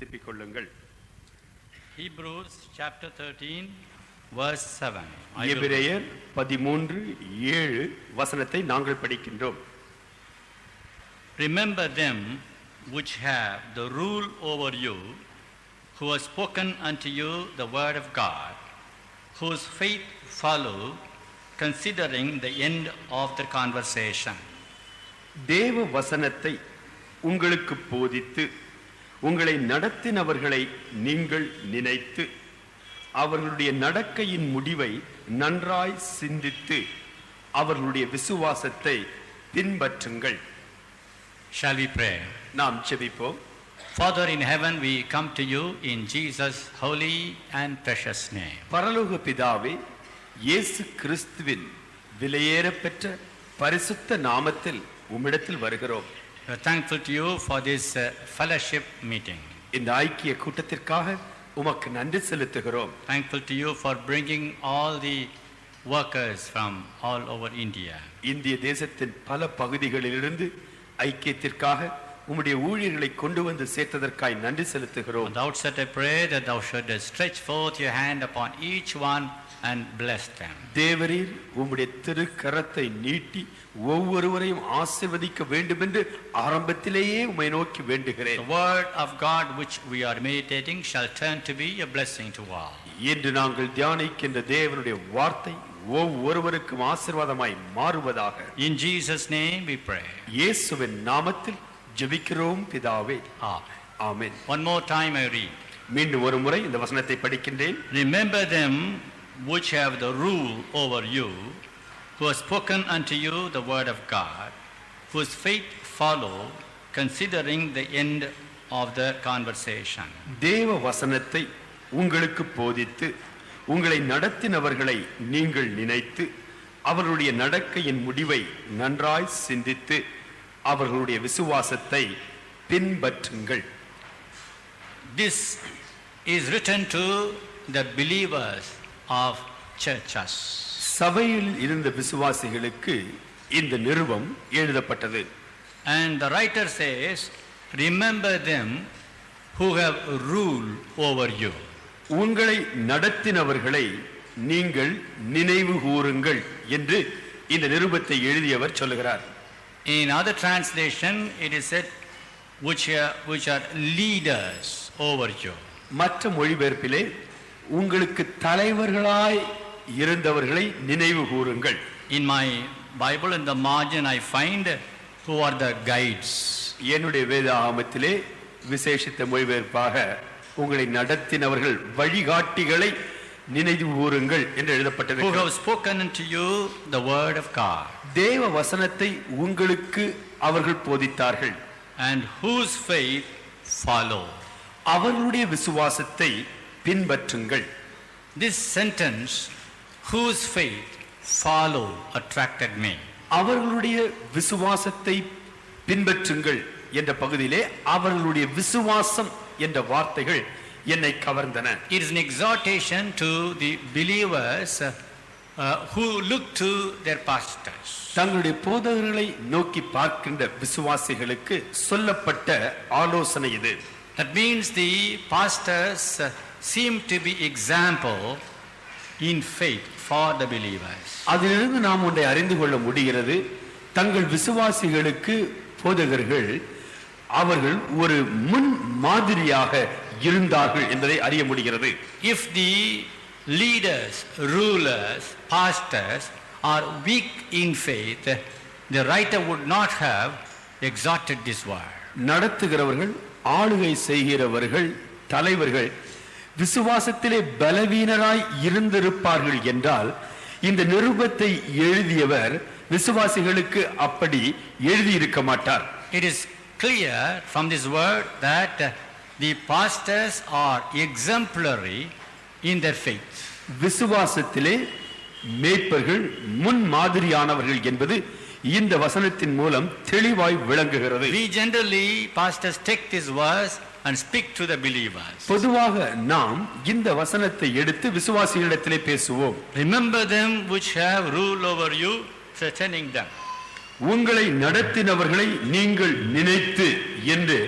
திருப்பிக் கொள்ளுங்கள். Hebrews chapter 13 verse 7. எபிரேயர் 13:7 வசனத்தை நாங்கள் படிக்கின்றோம். Remember them which have the rule over you, who have spoken unto you the word of God, whose faith follow, considering the end of the conversation. தேவ வசனத்தை உங்களுக்கு போதித்து உங்களை நடத்தினவர்களை நீங்கள் நினைத்து அவர்களுடைய நடக்கையின் முடிவை நன்றாய் சிந்தித்து அவர்களுடைய விசுவாசத்தை பின்பற்றுங்கள். Shall we pray? நாம் ஜெபிப்போம். Father in heaven, we come to you in Jesus' holy and precious name. பரலோக பிதாவே, இயேசு கிறிஸ்துவின் விலையேறப்பெற்ற பரிசுத்த நாமத்தில் உம்மிடத்தில் வருகிறோம். We are thankful to you for this fellowship meeting. இந்த ஐக்கிய கூட்டத்திற்காக உமக்கு நன்றி செலுத்துகிறோம். Thankful to you for bringing all the workers from all over India. இந்திய தேசத்தின் பல பகுதிகளிலிருந்து ஐக்கியத்திற்காக உம்முடைய ஊழியர்களை கொண்டு வந்து சேர்த்ததற்காய் நன்றி செலுத்துகிறோம். On the outset I pray that thou should stretch forth your hand upon each one and bless them. தேவரீர் உம்முடைய திருக்கரத்தை நீட்டி ஒவ்வொருவரையும் ஆசீர்வதிக்க வேண்டும் என்று ஆரம்பத்திலேயே உம்மை நோக்கி வேண்டுகிறேன். The word of God which we are meditating shall turn to be a blessing to all. இன்று நாங்கள் தியானிக்கின்ற தேவனுடைய வார்த்தை ஒவ்வொருவருக்கும் ஆசீர்வாதமாய் மாறுவதாக. In Jesus' name we pray. இயேசுவின் நாமத்தில் ஜெபிக்கிறோம் பிதாவே. ஆமென். One more time I read. மீண்டும் ஒரு முறை இந்த வசனத்தை படிக்கின்றேன். Remember them which have the rule over you, who have spoken unto you the word of God, whose faith follow, considering the end of the conversation. தேவ வசனத்தை உங்களுக்கு போதித்து உங்களை நடத்தினவர்களை நீங்கள் நினைத்து அவர்களுடைய நடக்கையின் முடிவை நன்றாய் சிந்தித்து அவர்களுடைய விசுவாசத்தை பின்பற்றுங்கள். This is written to the believers of churches. சபையில் இருந்த விசுவாசிகளுக்கு இந்த நிருபம் எழுதப்பட்டது. And the writer says, remember them who have rule over you. உங்களை நடத்தினவர்களை நீங்கள் நினைவு கூறுங்கள் என்று இந்த நிருபத்தை எழுதியவர் சொல்லுகிறார். In other translation it is said which are leaders over you. மற்ற மொழிபெயர்ப்பிலே உங்களுக்கு தலைவர்களாய் இருந்தவர்களை நினைவு கூறுங்கள். In my Bible in the margin I find who are the guides. என்னுடைய வேதாகமத்திலே விசேஷித்த மொழிபெயர்ப்பாக உங்களை நடத்தினவர்கள் வழிகாட்டிகளை நினைவு கூறுங்கள் என்று எழுதப்பட்டது. Who have spoken unto you the word of God. தேவ வசனத்தை உங்களுக்கு அவர்கள் போதித்தார்கள். And whose faith follow. அவர்களுடைய விசுவாசத்தை பின்பற்றுங்கள். This sentence, whose faith follow, attracted me. அவர்களுடைய விசுவாசத்தை பின்பற்றுங்கள் என்ற பகுதியிலே அவர்களுடைய விசுவாசம் என்ற வார்த்தைகள் என்னை கவர்ந்தன. It is an exhortation to the believers who look to their pastors. தங்களுடைய போதகர்களை நோக்கி பார்க்கின்ற விசுவாசிகளுக்கு சொல்லப்பட்ட ஆலோசனை இது. That means the pastors seem to be example in faith for the believers. அதிலிருந்து நாம் ஒன்றை அறிந்து கொள்ள முடிகிறது. தங்கள் விசுவாசிகளுக்கு போதகர்கள் அவர்கள் ஒரு முன் மாதிரியாக இருந்தார்கள் என்பதை அறிய முடிகிறது. If the leaders, rulers, pastors are weak in faith, the writer would not have exhorted this word. நடத்துகிறவர்கள், ஆளுகை செய்கிறவர்கள், தலைவர்கள் விசுவாசத்திலே பலவீனராய் இருந்திருப்பார்கள் என்றால் இந்த நிருபத்தை எழுதியவர் விசுவாசிகளுக்கு அப்படி எழுதியிருக்க மாட்டார். It is clear from this word that the pastors are exemplary in their faith. விசுவாசத்திலே மேய்ப்பர்கள் முன் மாதிரியானவர்கள் என்பது இந்த வசனத்தின் மூலம் தெளிவாய் விளங்குகிறது. We generally pastors take this verse and speak to the believers. பொதுவாக நாம் இந்த வசனத்தை எடுத்து விசுவாசிகளிடத்திலே பேசுவோம். Remember them which have rule over you, threatening them. உங்களை நடத்தினவர்களை நீங்கள் நினைத்து என்று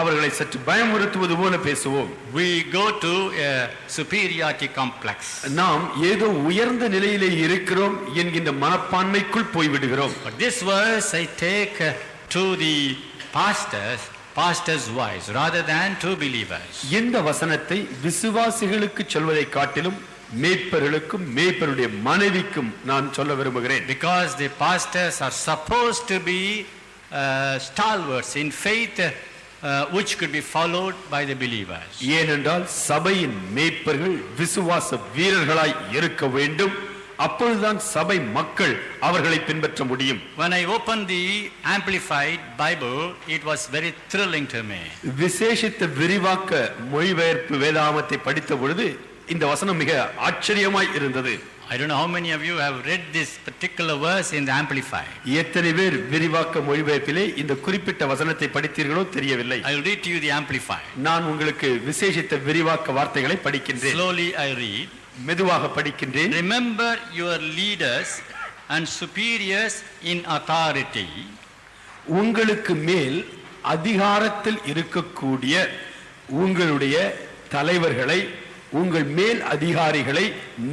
அவர்களை சற்று பயமுறுத்துவது போல பேசுவோம். We go to a superiority complex. நாம் ஏதோ உயர்ந்த நிலையிலே இருக்கிறோம் என்கின்ற மனப்பான்மைக்குள் போய்விடுகிறோம். But this verse I take to the pastor's wives rather than to believers. இந்த வசனத்தை விசுவாசிகளுக்கு சொல்வதை காட்டிலும் மேய்ப்பர்களுக்கும் மேய்ப்பருடைய மனைவிக்கும் நான் சொல்ல விரும்புகிறேன். Because the pastors are supposed to be stalwarts in faith, which could be followed by the believers. ஏனென்றால் சபையின் மேய்ப்பர்கள் விசுவாச வீரர்களாய் இருக்க வேண்டும். அப்பொழுதுதான் சபை மக்கள் அவர்களை பின்பற்ற முடியும். When I opened the Amplified Bible, it was very thrilling to me. விசேஷித்த விரிவாக்க மொழிபெயர்ப்பு வேதாகமத்தை படித்த பொழுது இந்த வசனம் மிக ஆச்சரியமாய் இருந்தது. I don't know how many of you have read this particular verse in the Amplified. எத்தனை பேர் விரிவாக்க மொழிபெயர்ப்பிலே இந்த குறிப்பிட்ட வசனத்தை படித்தீர்களோ தெரியவில்லை. I will read to you the Amplified. நான் உங்களுக்கு விசேஷித்த விரிவாக்க வார்த்தைகளை படிக்கின்றேன். Slowly I read. மெதுவாக படிக்கின்றேன். Remember your leaders and superiors in authority. உங்களுக்கு மேல் அதிகாரத்தில் இருக்கக்கூடிய உங்களுடைய தலைவர்களை, உங்கள் மேல் அதிகாரிகளை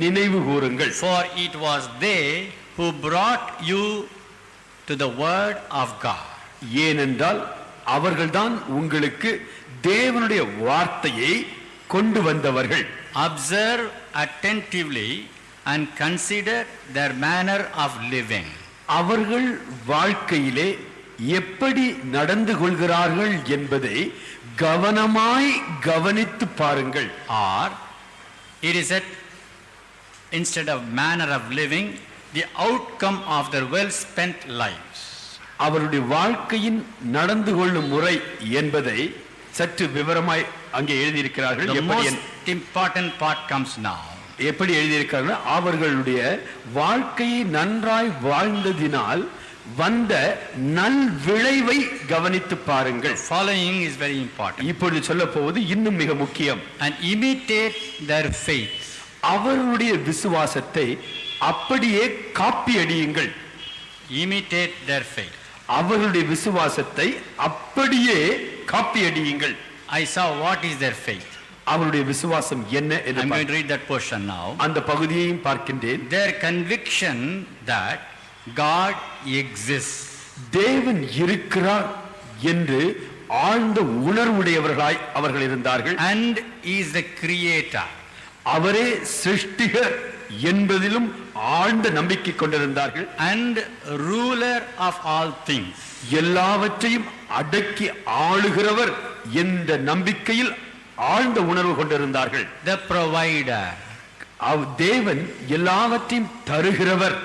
நினைவு கூறுங்கள். For it was they who brought you to the word of God. ஏனென்றால் அவர்கள்தான் உங்களுக்கு தேவனுடைய வார்த்தையை கொண்டு வந்தவர்கள். Observe attentively and consider their manner of living. அவர்கள் வாழ்க்கையிலே எப்படி நடந்து கொள்கிறார்கள் என்பதை கவனமாய் கவனித்து பாருங்கள். Or it is that instead of manner of living, the outcome of their well spent lives. அவருடைய வாழ்க்கையின் நடந்து கொள்ளும் முறை என்பதை சற்று விவரமாய் அங்கே எழுதியிருக்கிறார்கள். The most important part comes now. எப்படி எழுதியிருக்கிறார்கள்? அவர்களுடைய வாழ்க்கையை நன்றாய் வாழ்ந்ததினால் வந்த நல் விளைவை கவனித்து பாருங்கள். Following is very important. இப்பொழுது சொல்ல போவது இன்னும் மிக முக்கியம். And imitate their faith. அவர்களுடைய விசுவாசத்தை அப்படியே காப்பி அடியுங்கள். Imitate their faith. அவர்களுடைய விசுவாசத்தை அப்படியே காப்பி அடியுங்கள். I saw what is their faith. அவருடைய விசுவாசம் என்ன என்று I'm going to read that portion now. அந்த பகுதியையும் பார்க்கின்றேன். Their conviction that God exists. தேவன் இருக்கிறார் என்று ஆழ்ந்த உணர்வுடையவர்களாய் அவர்கள் இருந்தார்கள். And is the creator. அவரே சிருஷ்டிகர் என்பதிலும் ஆழ்ந்த நம்பிக்கை கொண்டிருந்தார்கள். And ruler of all things. எல்லாவற்றையும் அடக்கி ஆளுகிறவர் என்ற நம்பிக்கையில் ஆழ்ந்த உணர்வு கொண்டிருந்தார்கள். The provider. தேவன் எல்லாவற்றையும் தருகிறவர்.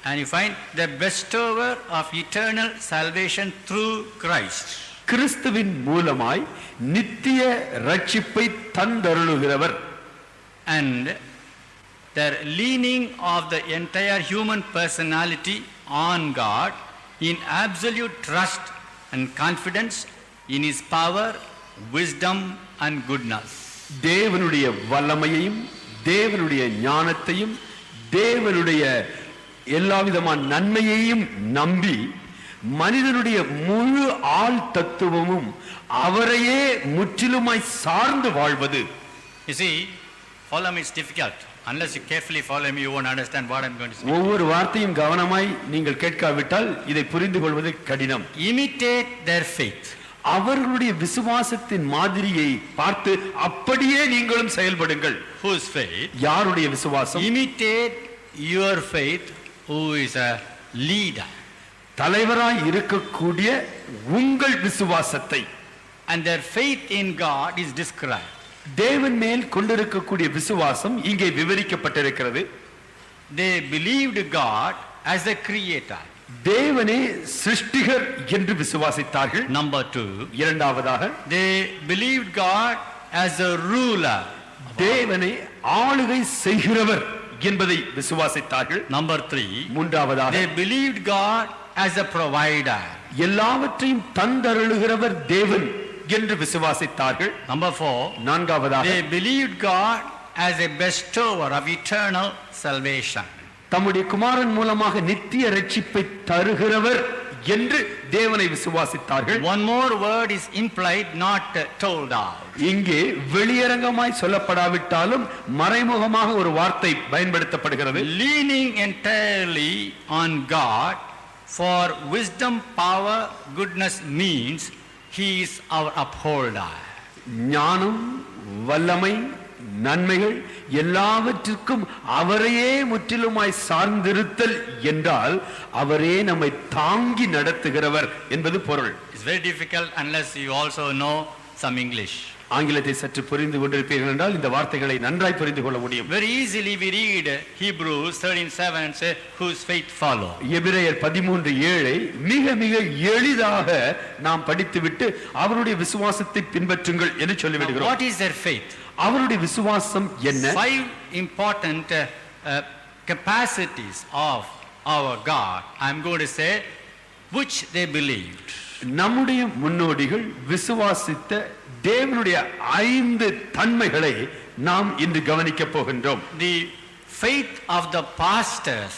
And you find the bestower of eternal salvation through Christ. கிறிஸ்துவின் மூலமாய் நித்திய ரட்சிப்பை தந்தருளுகிறவர். And their leaning of the entire human personality on God in absolute trust and confidence in His power, wisdom and goodness. தேவனுடைய வல்லமையையும் தேவனுடைய ஞானத்தையும் தேவனுடைய எல்லாவிதமான நன்மையையும் நம்பி மனிதனுடைய முழு ஆள் தத்துவமும் அவரையே முற்றிலுமாய் சார்ந்து வாழ்வது. You see, follow me, it's difficult. Unless you carefully follow me, you won't understand what I'm going to say. ஒவ்வொரு வார்த்தையும் கவனமாய் நீங்கள் கேட்காவிட்டால் இதை புரிந்து கொள்வது கடினம். Imitate their faith. அவர்களுடைய விசுவாசத்தின் மாதிரியை பார்த்து அப்படியே நீங்களும் செயல்படுங்கள். Whose faith? யாருடைய விசுவாசம்? Imitate your faith, who is a leader. தலைவராய் இருக்கக்கூடிய உங்கள் விசுவாசத்தை. And their faith in God is described. தேவன் மேல் கொண்டிருக்கக்கூடிய விசுவாசம் இங்கே விவரிக்கப்பட்டிருக்கிறது. They believed God as the creator. தேவனே சிருஷ்டிகர் என்று விசுவாசித்தார்கள். Number 2, இரண்டாவதாக they believed God as a ruler. தேவனை ஆளுகை செய்கிறவர் என்பதை விசுவாசித்தார்கள். Number 3, மூன்றாவதாக they believed God as a provider. எல்லாவற்றையும் தந்தருளுகிறவர் தேவன் என்று விசுவாசித்தார்கள். Number 4, நான்காவதாக they believed God as a bestower of eternal salvation. தம்முடைய குமாரன் மூலமாக நித்திய ரட்சிப்பை தருகிறவர் என்று தேவனை விசுவாசித்தார்கள். One more word is implied, not told out. இங்கே வெளியரங்கமாய் சொல்லப்படாவிட்டாலும் மறைமுகமாக ஒரு வார்த்தை பயன்படுத்தப்படுகிறது. Leaning entirely on God for wisdom, power, goodness means He is our upholder. ஞானம், வல்லமை, நன்மைகள் எல்லாவற்றுக்கும் அவரையே முற்றிலுமாய் சார்ந்திருத்தல் என்றால் அவரே நம்மை தாங்கி நடத்துகிறவர் என்பது பொருள். It's very difficult unless you also know some English. ஆங்கிலத்தை சற்று புரிந்து கொண்டிருப்பீர்கள் என்றால் இந்த வார்த்தைகளை நன்றாய் புரிந்து கொள்ள முடியும். Very easily we read Hebrews 13:7 and say, whose faith follow. எபிரேயர் 13:7 மிக மிக எளிதாக நாம் படித்துவிட்டு அவருடைய விசுவாசத்தை பின்பற்றுங்கள் என்று சொல்லிவிடுகிறோம். What is their faith? அவருடைய விசுவாசம் என்ன? 5 important capacities of our God, I'm going to say, which they believed. நம்முடைய முன்னோடிகள் விசுவாசித்த தேவனுடைய 5 தன்மைகளை நாம் இன்று கவனிக்க போகின்றோம். The faith of the pastors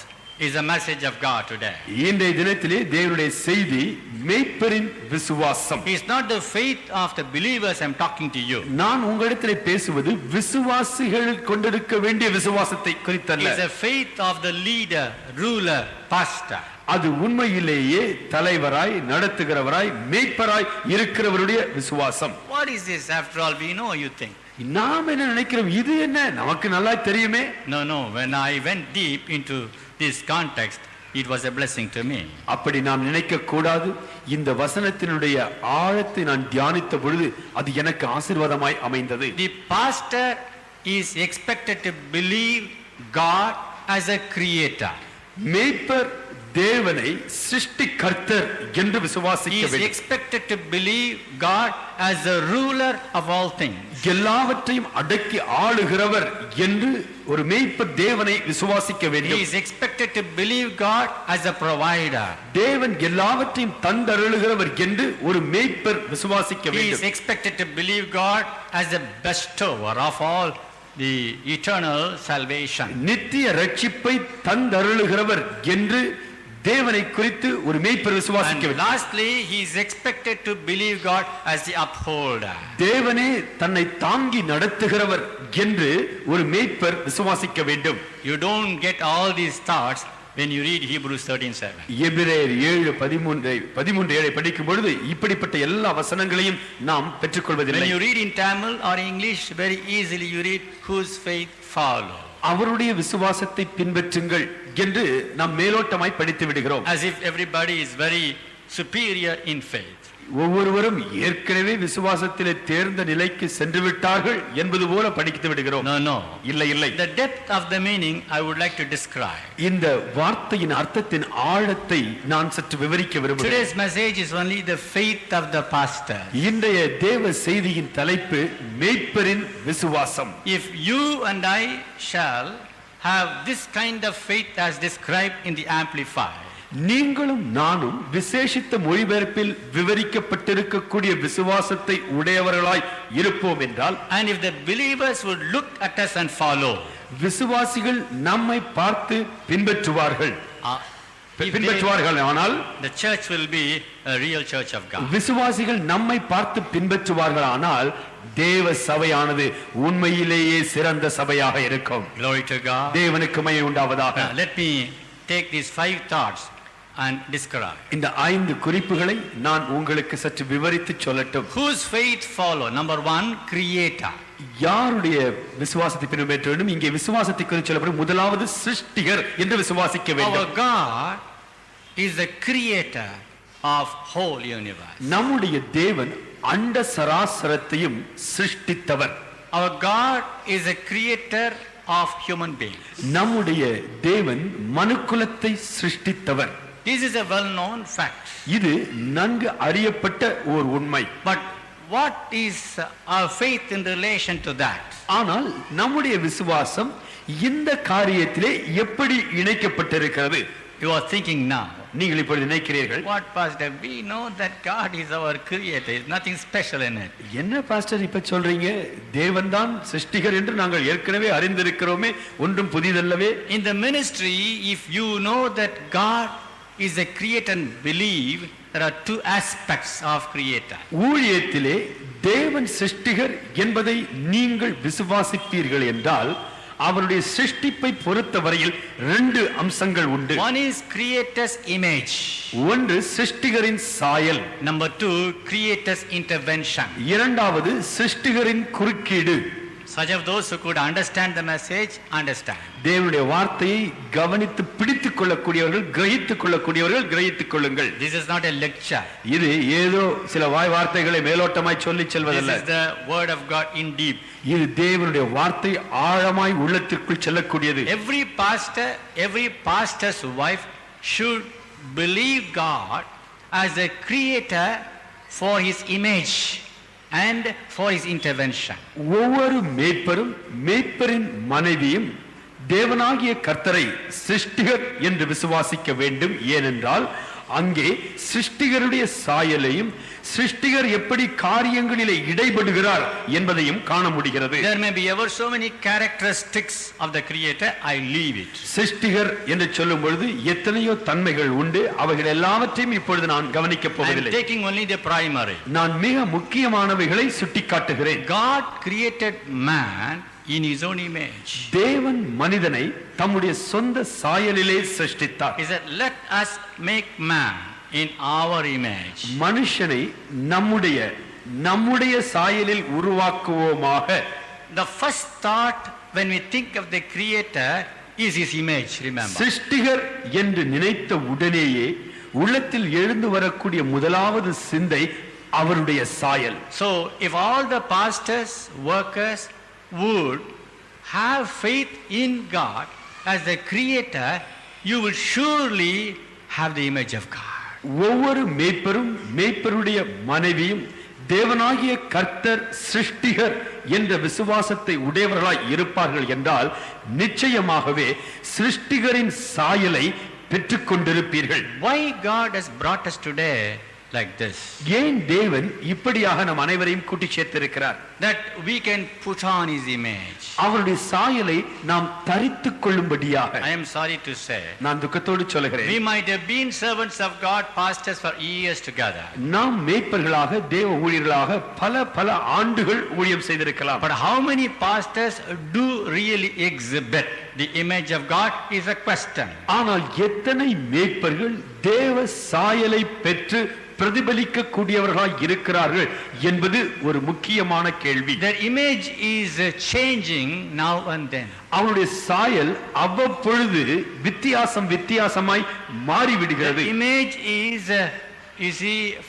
is a message of God today. இன்றைய தினத்திலே தேவனுடைய செய்தி மேய்ப்பரின் விசுவாசம். It's not the faith of the believers I'm talking to you. நான் உங்களிடத்திலே பேசுவது விசுவாசிகள் கொண்டிருக்க வேண்டிய விசுவாசத்தை குறித்தல்ல. It's a faith of the leader, ruler, pastor. அது உண்மையிலேயே தலைவராய், நடத்துகிறவராய், மேய்ப்பராய் இருக்கிறவருடைய விசுவாசம். What is this after all? We know, you think. நாம் என்ன நினைக்கிறோம்? இது என்ன, நமக்கு நல்லா தெரியுமே. No, when I went deep into this context, it was a blessing to me. அப்படி நாம் நினைக்க கூடாது. இந்த வசனத்தினுடைய ஆழத்தை நான் தியானித்த பொழுது அது எனக்கு ஆசீர்வாதமாய் அமைந்தது. The pastor is expected to believe God as a creator. மேய்ப்பர் தேவனை சிருஷ்டிகர்த்தர் என்று விசுவாசிக்க He is வேண்டும். expected to believe God as the ruler of all things. எல்லாவற்றையும் அடக்கி ஆளுகிறவர் என்று ஒரு மேய்ப்பர் தேவனை விசுவாசிக்க He வேண்டும். is expected to believe God as a provider. தேவன் எல்லாவற்றையும் தந்தருளுகிறவர் என்று ஒரு மேய்ப்பர் விசுவாசிக்க He is வேண்டும். expected to believe God as the bestower of all the eternal salvation. நித்திய ரட்சிப்பை தந்தருளுகிறவர் என்று தேவனை குறித்து ஒரு மேய்ப்பர் விசுவாசிக்க And வேண்டும். lastly, he is expected to believe God as the upholder. தேவனே தன்னை தாங்கி நடத்துகிறவர் என்று ஒரு மேய்ப்பர் விசுவாசிக்க வேண்டும். You don't get all these thoughts when you read Hebrews 13:7. எபிரேயர் 7:13 படிக்கும் பொழுது இப்படிப்பட்ட எல்லா வசனங்களையும் நாம் பெற்றுக்கொள்வதில்லை. When you read in Tamil or English, very easily you read whose faith follow. அவருடைய விசுவாசத்தை பின்பற்றுங்கள் என்று நாம் மேலோட்டமாய் படித்து விடுகிறோம். As if everybody is very superior in faith. ஒவ்வொருவரும் ஏற்கனவே விசுவாசத்திலே தேர்ந்த நிலைக்கு சென்று விட்டார்கள் என்பது போல படித்து விடுகிறோம். No. இல்லை. The depth of the meaning I would like to describe. இந்த வார்த்தையின் அர்த்தத்தின் ஆழத்தை நான் சற்று விவரிக்க விரும்புகிறேன். Today's message is only the faith of the pastor. இன்றைய தேவ செய்தியின் தலைப்பு மேய்ப்பரின் விசுவாசம். If you and I shall have this kind of faith as described in the Amplified, நீங்களும் நானும் விசேஷித்த மொழிபெயர்ப்பில் விவரிக்கப்பட்டிருக்கக்கூடிய விசுவாசத்தை உடையவர்களாய் இருப்போம் என்றால், and if the believers would look at us and follow, விசுவாசிகள் நம்மை பார்த்து பின்பற்றுவார்கள் ஆனால் the church will be a real church of God. விசுவாசிகள் நம்மை பார்த்து பின்பற்றுவார்கள் ஆனால் தேவ சபையானது உண்மையிலேயே சிறந்த சபையாக இருக்கும். Glory to God. தேவனுக்கு மகிமை உண்டாவதாக. Let me take these 5 thoughts and describe. இந்த 5 குறிப்புகளை நான் உங்களுக்கு சற்று விவரித்து சொல்லட்டும். Whose faith follow? Number 1, creator. யாருடைய விசுவாசத்தை பின்பற்ற வேண்டும்? இங்கே விசுவாசத்தை குறித்து சொல்லப்படும் முதலாவது சிருஷ்டிகர் என்று விசுவாசிக்க வேண்டும். Our God is the creator of whole universe. நம்முடைய தேவன் அண்ட சராசரத்தையும் சிருஷ்டித்தவர். Our God is a creator of human beings. நம்முடைய தேவன் மனுக்குலத்தை சிருஷ்டித்தவர். This is a well known fact. இது நன்கு அறியப்பட்ட ஒரு உண்மை. But what is our faith in relation to that? ஆனால் நம்முடைய விசுவாசம் இந்த காரியத்திலே எப்படி இணைக்கப்பட்டிருக்கிறது? You are thinking now. நீங்கள் இப்பொழுது நினைக்கிறீர்கள், What pastor? We know that God is our creator. There is nothing special in it. என்ன பாஸ்டர் இப்ப சொல்றீங்க? தேவன்தான் சிருஷ்டிகர் என்று நாங்கள் ஏற்கனவே அறிந்திருக்கிறோமே, ஒன்றும் புதிதல்லவே. In the ministry, if you know that God is a creator and believe there are two aspects of creator. ஊழியத்திலே தேவன் சிருஷ்டிகர் என்பதை நீங்கள் விசுவாசிப்பீர்கள் என்றால் அவருடைய சிருஷ்டிப்பை பொறுத்தவரையில் ரெண்டு அம்சங்கள் உண்டு. One is creator's image. ஒன்று சிருஷ்டிகரின் சாயல். Number two, creator's intervention. இரண்டாவது சிருஷ்டிகரின் குறுக்கீடு. Such of those who could understand the message, understand. தேவனுடைய வார்த்தையை கவனித்து பிடித்துக் கொள்ளக்கூடியவர்கள், கிரகித்துக் கொள்ளக்கூடியவர்கள் கிரகித்துக் கொள்ளுங்கள். This is not a lecture. இது ஏதோ சில வாய் வார்த்தைகளை மேலோட்டமாய் சொல்லி செல்வதல்ல. This is the word of God in deep. இது தேவனுடைய வார்த்தை ஆழமாய் உள்ளத்திற்குள் செல்லக்கூடியது. Every pastor's wife should believe God as a creator for his image and for his intervention. ஒவ்வொரு மேய்ப்பரின் மனைவியும் தேவனாகிய கர்த்தரை சிருஷ்டிகர் என்று விசுவாசிக்க வேண்டும். ஏனென்றால் அங்கே சிருஷ்டிகருடைய சாயலையும் சிருஷ்டிகர் எப்படி காரியங்களிலே இடைபடுகிறார் என்பதையும் காண முடிகிறது. There may be ever so many characteristics of the creator, I leave it. சிருஷ்டிகர் என்று சொல்லும் பொழுது எத்தனையோ தன்மைகள் உண்டு. அவைகள் எல்லாவற்றையும் இப்பொழுது நான் கவனிக்கப் போவதில்லை. I am taking only the primary. நான் மிக முக்கியமானவைகளை சுட்டிக்காட்டுகிறேன். God created man in his own image. தேவன் மனிதனை தம்முடைய சொந்த சாயலிலே சிருஷ்டித்தார். He said, let us make man in our image. மனுஷனை நம்முடைய சாயலில் உருவாக்குவோமாக. The first thought when we think of the creator is his image, remember. சிருஷ்டிகர் என்று நினைத்த உடனேயே உள்ளத்தில் எழுந்து வரக்கூடிய முதலாவது சிந்தை அவருடைய சாயல். So if all the pastors, workers would have faith in God as the creator, you will surely have the image of God. ஒவ்வொரு மேய்ப்பருடைய மனைவியும் தேவனாகிய கர்த்தர் சிருஷ்டிகர் என்ற விசுவாசத்தை உடையவர்களாய் இருப்பார்கள் என்றால் நிச்சயமாகவே சிருஷ்டிகரின் சாயலை பெற்றுக் கொண்டிருப்பீர்கள். Why God has brought us today like this? ஏன் தேவன் இப்படியாக நம் அனைவரையும் கூட்டி சேர்த்திருக்கிறார்? That we can put on his image. அவருடைய சாயலை நாம் தரித்துக் கொள்ளும்படியாக. I am sorry to say, நான் துக்கத்தோடு சொல்கிறேன், we might have been servants of God, pastors for years together. நாம் மேய்ப்பர்களாக தேவ ஊழியர்களாக பல ஆண்டுகள் ஊழியம் செய்திருக்கலாம். But how many pastors do really exhibit the image of God is a question. ஆனால் எத்தனை மேய்ப்பர்கள் தேவ சாயலை பெற்று பிரதிபலிக்க கூடியவர்களாய் இருக்கிறார்கள் என்பது ஒரு முக்கியமான கேள்வி. Their image is changing now and then. அவருடைய சாயல் அவ்வப்பொழுது வித்தியாசமாய் மாறிவிடுகிறது. The image is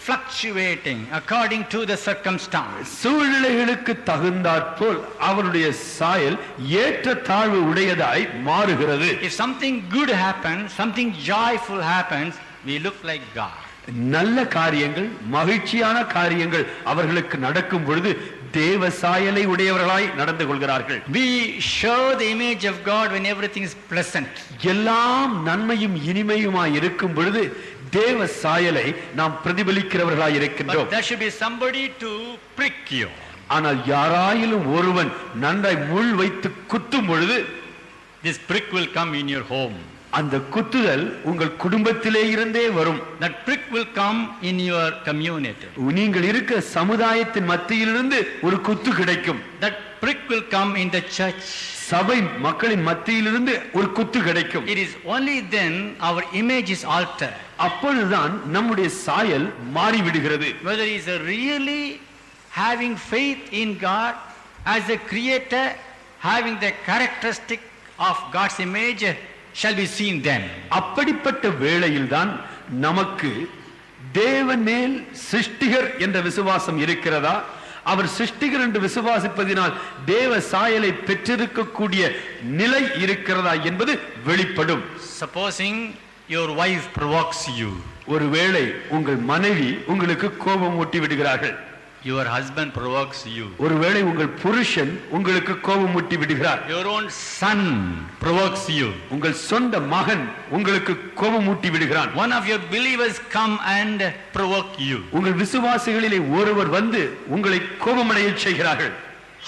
fluctuating according to the circumstance. சூழ்நிலைகளுக்கு தகுந்தாற்போல் அவருடைய சாயல் ஏற்ற தாழ்வு உடையதாய் மாறுகிறது. If something good happens, something joyful happens, we look like God. நல்ல காரியங்கள், மகிழ்ச்சியான காரியங்கள் அவர்களுக்கு நடக்கும் பொழுது தேவ சாயலை உடையவர்களாய் நடந்து கொள்கிறார்கள். We show the image of God when everything is pleasant. எல்லாம் நன்மையும் இனிமையுமாய் இருக்கும் பொழுது தேவ சாயலை நாம் பிரதிபலிக்கிறவர்களாய் இருக்கின்றோம். But there should be somebody to prick you. ஆனால் யாராயிலும் ஒருவன் நன்றாய் முள் வைத்து குத்தும் பொழுது this prick will come in your home. அந்த குத்துதல் உங்கள் குடும்பத்திலே இருந்தே வரும். That prick will come in your community. நீங்கள் இருக்கிற சமுதாயத்தின் மத்தியிலிருந்து ஒரு குத்து கிடைக்கும். That prick will come in the church. சபை மக்களின் மத்தியிலிருந்து ஒரு குத்து கிடைக்கும். It is only then our image is altered. அப்பொழுதுதான் நம்முடைய சாயல் மாறிவிடுகிறது. Whether he is really having faith in God as a creator, having the characteristic of God's image shall be seen then. அப்படிப்பட்ட வேளையில்தான் நமக்கு தேவன் மேல் சிருஷ்டிகர் என்ற விசுவாசம் இருக்கிறதா, அவர் சிருஷ்டிகர் என்று விசுவாசிப்பதினால் தேவ சாயலை பெற்றிருக்கக்கூடிய நிலை இருக்கிறதா என்பது வெளிப்படும். Supposing your wife provokes you. ஒருவேளை உங்கள் மனைவி உங்களுக்கு கோபம் ஊட்டி விடுகிறார்கள். Your husband provokes you. ஒருவேளை உங்கள் புருஷன் உங்களுக்கு கோபம் ஊட்டி விடுகிறார். Your own son provokes you. உங்கள் சொந்த மகன் உங்களுக்கு கோபம் ஊட்டி விடுகிறான். One of your believers come and provoke you. உங்கள் விசுவாசிகளிலே ஒருவர் வந்து உங்களை கோபமடைய செய்கிறார்கள்.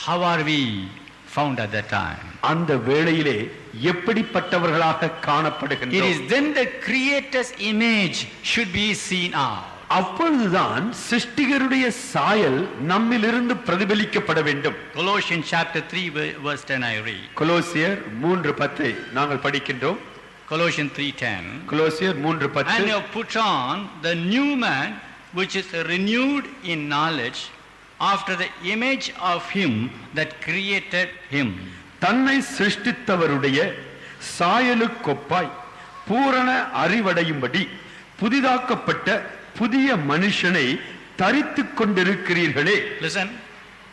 How are we found at that time. அந்த வேளையிலே எப்படிப்பட்டவர்களாக It காணப்படுகின்றோம். is then the Creator's image should be seen out. அப்பொழுதுதான் சிருஷ்டிகருடைய சாயல் நம்மிலிருந்து பிரதிபலிக்கப்பட வேண்டும். Colossians chapter 3 verse 10 I read. கொலோசியர் 3:10 நாங்கள் படிக்கின்றோம். Colossians 3:10. கொலோசியர் And you 3:10 have put on the new man which is renewed in knowledge after the image of him that created him. தன்னை சிருஷ்டித்தவருடைய சாயலுக்கொப்பாய் பூரண அறிவடையும்படி புதிதாக்கப்பட்ட புதிய மனுஷனை தரித்துக் கொண்டிருக்கிறீர்களே. Listen,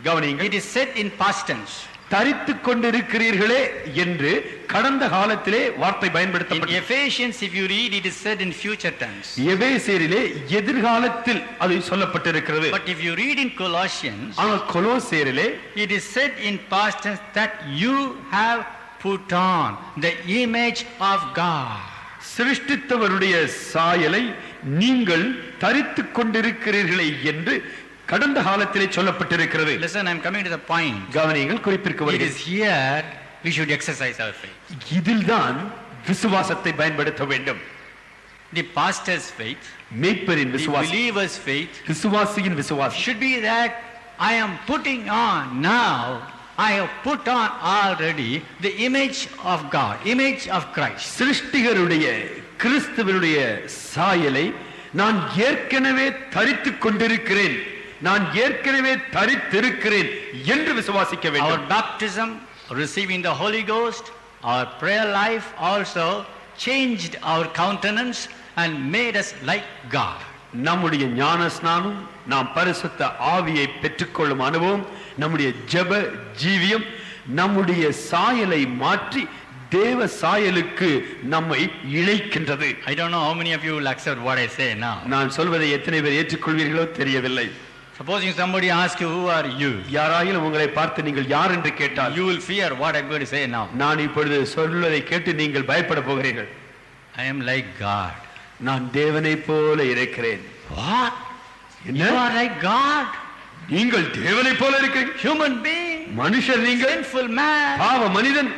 கவனியுங்கள். it is said in past tense. தரித்துக் கொண்டிருக்கிறீர்களே என்று கடந்த காலத்திலே வார்த்தை In பயன்படுத்தப்பட்டது. Ephesians, if you read, it is said in future tense. எபேசியரிலே எதிர்காலத்தில் அது சொல்லப்பட்டிருக்கிறது. But if you read in Colossians, ஆனால் கொலோசியரிலே it is said in past tense that you have put on the image of God. சிருஷ்டித்தவருடைய சாயலை நீங்கள் தரித்துக் கொண்டிருக்கிறீர்களே என்று கடந்த காலத்திலே சொல்லப்பட்டிருக்கிறது. Listen, I am coming to the point. கவனியங்கள், குறிப்பிற்கு It வருகிறது. is here we should exercise our faith. இதில்தான் விசுவாசத்தை பயன்படுத்த வேண்டும். The pastor's faith, மேய்ப்பரின் the விசுவாசம், believer's faith விசுவாசியின் விசுவாசம் should be that I am putting on now, I have put on already the image of God, image of Christ. சிருஷ்டிகருடைய கிறிஸ்துவனுடைய சாயலை நான் ஏற்கனவே தரித்துக் கொண்டிருக்கிறேன், நான் ஏற்கனவே தரித்திருக்கிறேன் என்று விசுவாசிக்க Our வேண்டும். baptism, receiving the Holy Ghost, our prayer life also changed our countenance and made us like God. நம்முடைய ஞான ஸ்நானம், நாம் பரிசுத்த ஆவியை பெற்றுக்கொள்ளும் அனுபவம், நம்முடைய ஜெப ஜீவியம் நம்முடைய சாயலை மாற்றி தேவ சாயலுக்கு நம்மை இணைக்கின்றது. I don't know how many of you will accept what I say now. நான் சொல்வதை எத்தனை பேர் ஏற்றுக்கொள்வீர்களோ தெரியவில்லை. Supposing somebody asks you, who are you? யாராயிலும் உங்களை பார்த்து நீங்கள் யார் என்று கேட்டால் You will fear what I'm going to say now. நான் இப்பொழுது சொல்வதை கேட்டு நீங்கள் பயப்பட போகிறீர்கள். I am like God. நான் தேவனைப் போல இருக்கிறேன். What? என்ன? You are like God? நீங்கள் தேவனைப் போல இருக்கிறீங்க? Human being? மனுஷர் நீங்கள், Sinful man? பாவ மனிதன்.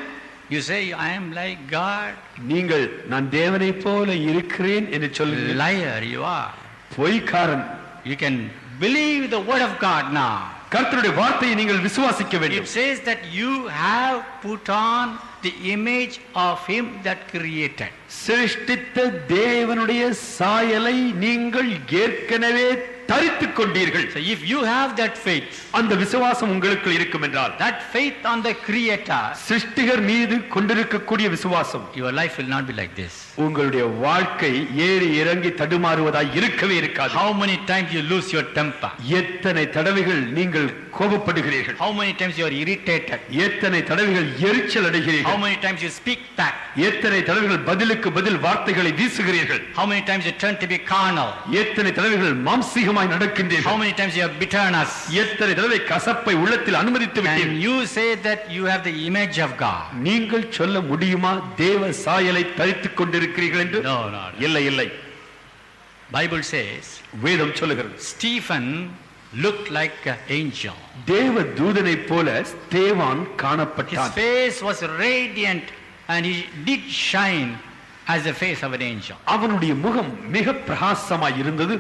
You say, I am like God? நீங்கள் நான் தேவனைப் போல இருக்கிறேன் என்று சொல்லுங்கள். Liar you are. பொய்க்காரன். You can believe the word of God now. கர்த்தருடைய வார்த்தையை நீங்கள் விசுவாசிக்க It வேண்டும். says that you have put on the image of him that created. சிருஷ்டித்த தேவனுடைய சாயலை நீங்கள் ஏற்கனவே தரித்துக் கொண்டீர்கள். So if you have that faith, அந்த விசுவாசம் உங்களுக்கு இருக்கும் என்றால், that faith on the creator, சிருஷ்டிகர் மீது கொண்டிருக்கக்கூடிய விசுவாசம், your life will not be like this. உங்களுடைய வாழ்க்கை ஏறி இறங்கி தடுமாறுவதாய் இருக்கவே இருக்காது. How many times you lose your temper? எத்தனை தடவைகள் நீங்கள் கோபப்படுகிறீர்கள், How many times you are irritated? எத்தனை தடவைகள் எரிச்சல் How அடைகிறீர்கள், many times you speak back? எத்தனை தடவைகள் பதிலுக்கு பதில் வார்த்தைகளை வீசுகிறீர்கள், How many times you turn to be carnal? எத்தனை தடவைகள் மாம்சீகமாய் How நடக்கின்றீர்கள், many times you have bitterness? எத்தனை தடவை கசப்பை உள்ளத்தில் அனுமதித்து And விட்டீர்கள். you say that you have the image of God. நீங்கள் சொல்ல முடியுமா தேவ சாயலை தரித்துக் கொண்டிருக்கிறீர்கள் என்று? No, no, no. இல்லை இல்லை. Bible says வேதம் சொல்லுகிறது, Stephen looked like an angel. தேவ தூதனைப் போல ஸ்தேவான் His காணப்பட்டான். face was radiant and he did shine as the face of an angel. அவனுடைய முகம் மிக பிரகாசமாய் இருந்தது,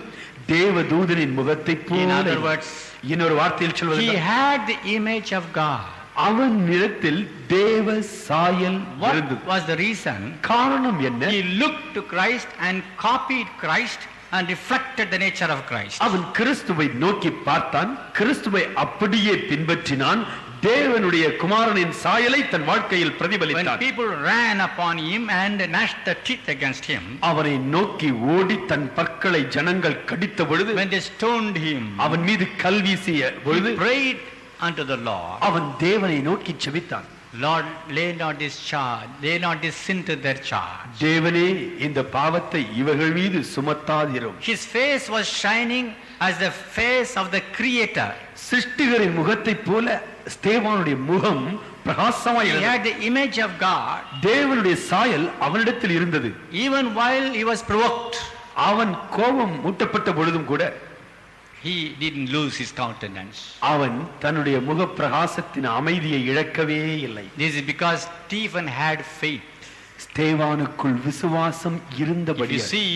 தேவ தூதனின் முகத்தை In other போல. words, இன்னொரு வார்த்தையில் he சொல்வது, had the image of God. அவன் நிறத்தில் தேவ சாயல் What இருந்தது. was the reason? காரணம் என்ன? He looked to Christ and copied Christ and reflected the nature of Christ. அவன் கிறிஸ்துவை நோக்கி பார்த்தான், கிறிஸ்துவை அப்படியே பின்பற்றினான், தேவனுடைய குமாரனின் சாயலை தன் வாழ்க்கையில் When பிரதிபலித்தான். people ran upon him and gnashed their teeth against him, அவனை நோக்கி ஓடி தன் பற்களை ஜனங்கள் கடித்த பொழுது, when they stoned him, அவன் மீது கல் வீசிய he பொழுது prayed unto the Lord, அவன் தேவனை நோக்கி செபித்தான். Lord, lay not this charge, lay not this sin to their charge. தேவனே, இந்த பாவத்தை இவர்கள் மீது சுமத்தாதிரும். His face was shining as the face of the Creator. சிருஷ்டிகரின் முகத்தைப் போல ஸ்தேவானுடைய முகம் பிரகாசமாய் He இருந்தது. had the image of God. தேவனுடைய சாயல் அவனிடத்தில் இருந்தது. Even while he was provoked, அவன் கோபம் ஊட்டப்பட்ட பொழுதும் கூட, he didn't lose his countenance. அவன் தன்னுடைய முக பிரகாசத்தின் அமைதியை இழக்கவே இல்லை. This is because Stephen had faith. ஸ்தேவானுக்குள் விசுவாசம் இருந்தபடி. If you see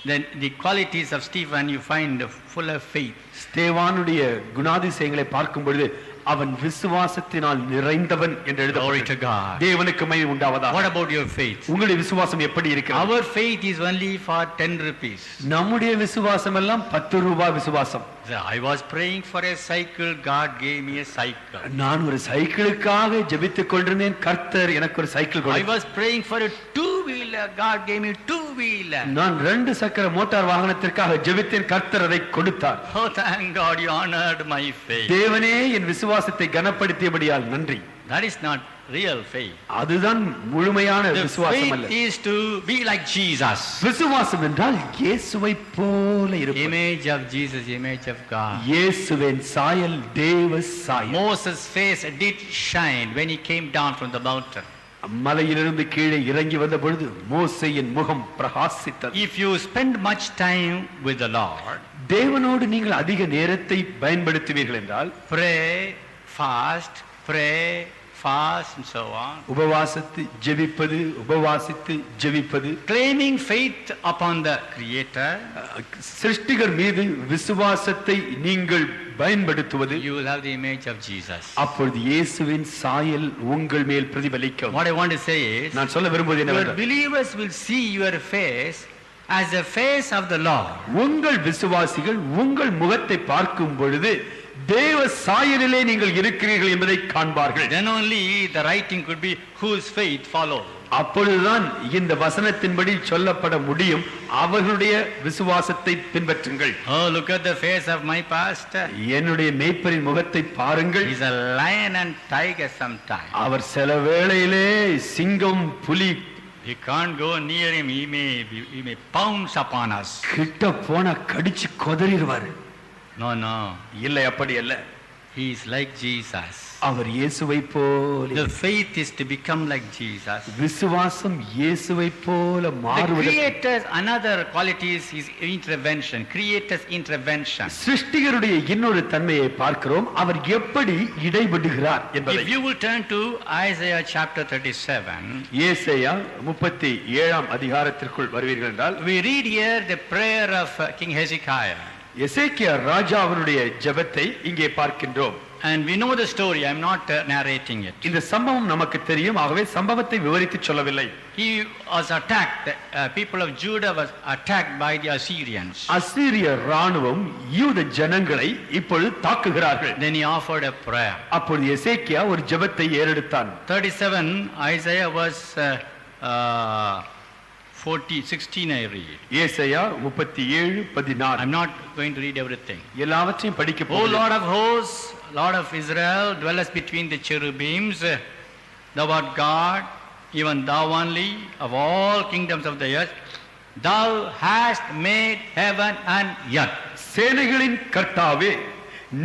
then the qualities of Stephen, you find full of faith. ஸ்தேவானுடைய குணாதிசயங்களை பார்க்கும் பொழுது அவன் விசுவாசத்தினால் நிறைந்தவன் என்று எழுதப்பட்டிருக்கிறது. தேவனுக்கு மகிமை உண்டாவதாக. What about your faith? உங்களுடைய விசுவாசம் எப்படி இருக்கிறது? Our faith is only for 10 rupees. நம்முடைய விசுவாசம் எல்லாம் 10 ரூபாய் விசுவாசம். I was praying for a cycle, God gave me a cycle. நான் ஒரு சைக்கிளுக்காக ஜெபித்துக் கொண்டிருந்தேன், கர்த்தர் எனக்கு ஒரு சைக்கிள் கொடுத்தார். I was praying for a two-wheeler, God gave me two-wheeler. நான் 2 சக்கர மோட்டார் வாகனத்திற்காக ஜெபித்தேன், கர்த்தர் அதை கொடுத்தார். Oh, thank God you honored my faith. தேவனே என் விசுவாசத்தை கனப்படுத்தியபடியால் நன்றி. That is not real faith. அதுதான் முழுமையான விசுவாசம் அல்ல. Faith is to be like Jesus. விசுவாசம் என்றால் இயேசுவை போல இருப்பது. Image of Jesus, image of God. இயேசுவின் சாயல், தேவ சாயல். Moses' face did shine when he came down from the mountain. மலையிலிருந்து கீழே இறங்கி வந்த பொழுது மோசேயின் முகம் பிரகாசித்தது. If you spend much time with the Lord, தேவனோடு நீங்கள் அதிக நேரத்தை பயன்படுத்துவீர்கள் என்றால், pray, fast and so on. உபவாசித்து ஜெபிப்பது, உபவாசித்து ஜெபிப்பது, claiming faith upon the Creator, சிருஷ்டிகர் மீது விசுவாசத்தை நீங்கள் பயன்படுத்துவது, you will have the image of Jesus. அப்பொழுது இயேசுவின் சாயல் உங்கள் மேல் பிரதிபலிக்கும். What I want to say is, நான் சொல்ல விரும்புவது என்னவென்றால், believers will see your face as the face of the Lord. உங்கள் விசுவாசிகள் உங்கள் முகத்தை பார்க்கும் பொழுது தேவ சாயலிலே நீங்கள் இருக்கிறீர்கள் என்பதை காண்பார்கள். Then only the writing could be whose faith follow. அப்பொழுதுதான் இந்த வசனத்தின்படி சொல்லப்பட முடியும், அவர்களுடைய விசுவாசத்தை பின்பற்றுங்கள். Oh, look at the face of my pastor. என்னுடைய மேய்ப்பரின் முகத்தை பாருங்கள். He's a lion and tiger sometimes. அவர் சில வேளையிலே சிங்கம், புலி. You can't go near him. He may pounce upon us. கிட்ட போனா கடிச்சு கொதறிடுவார். No. இல்லை, அப்படி அல்ல. He is like Jesus. அவர் இயேசுவை போல. The faith is to become like Jesus. விசுவாசம் இயேசுவை போல மாறுவது. The creator's another qualities is intervention. Creator's intervention. சிருஷ்டிகருடைய இன்னொரு தன்மையை பார்க்கிறோம், அவர் எப்படி இடைபடுகிறார் என்பதை. If you will turn to Isaiah chapter 37, ஏசாயா 37ஆம் அதிகாரத்திற்குள் வருவீர்கள் என்றால், we read here the prayer of King Hezekiah. எசேக்கியா ராஜா அவருடைய ஜெபத்தை இங்கே பார்க்கின்றோம். And we know the story. I am not narrating it. இந்த சம்பவம் நமக்கு தெரியும், ஆகவே சம்பவத்தை விவரித்து சொல்லவில்லை. He was attacked. People of Judah was attacked by the Assyrians. அசீரிய ராணுவம் யூத ஜனங்களை இப்பொழுது தாக்குகிறார்கள். Then he offered a prayer. அப்பொழுது எசேக்கியா ஒரு ஜெபத்தை ஏறெடுத்தான். 37 Isaiah was 16 I read. ஏசாயா 37:16. I'm not going to read everything. எல்லாவற்றையும் படிக்க O போகிறேன். Lord of hosts, Lord of Israel, dwellest between the cherubims, thou art God, even thou only, of all kingdoms of the earth. Thou hast made heaven and earth. சேனைகளின் கர்த்தாவே,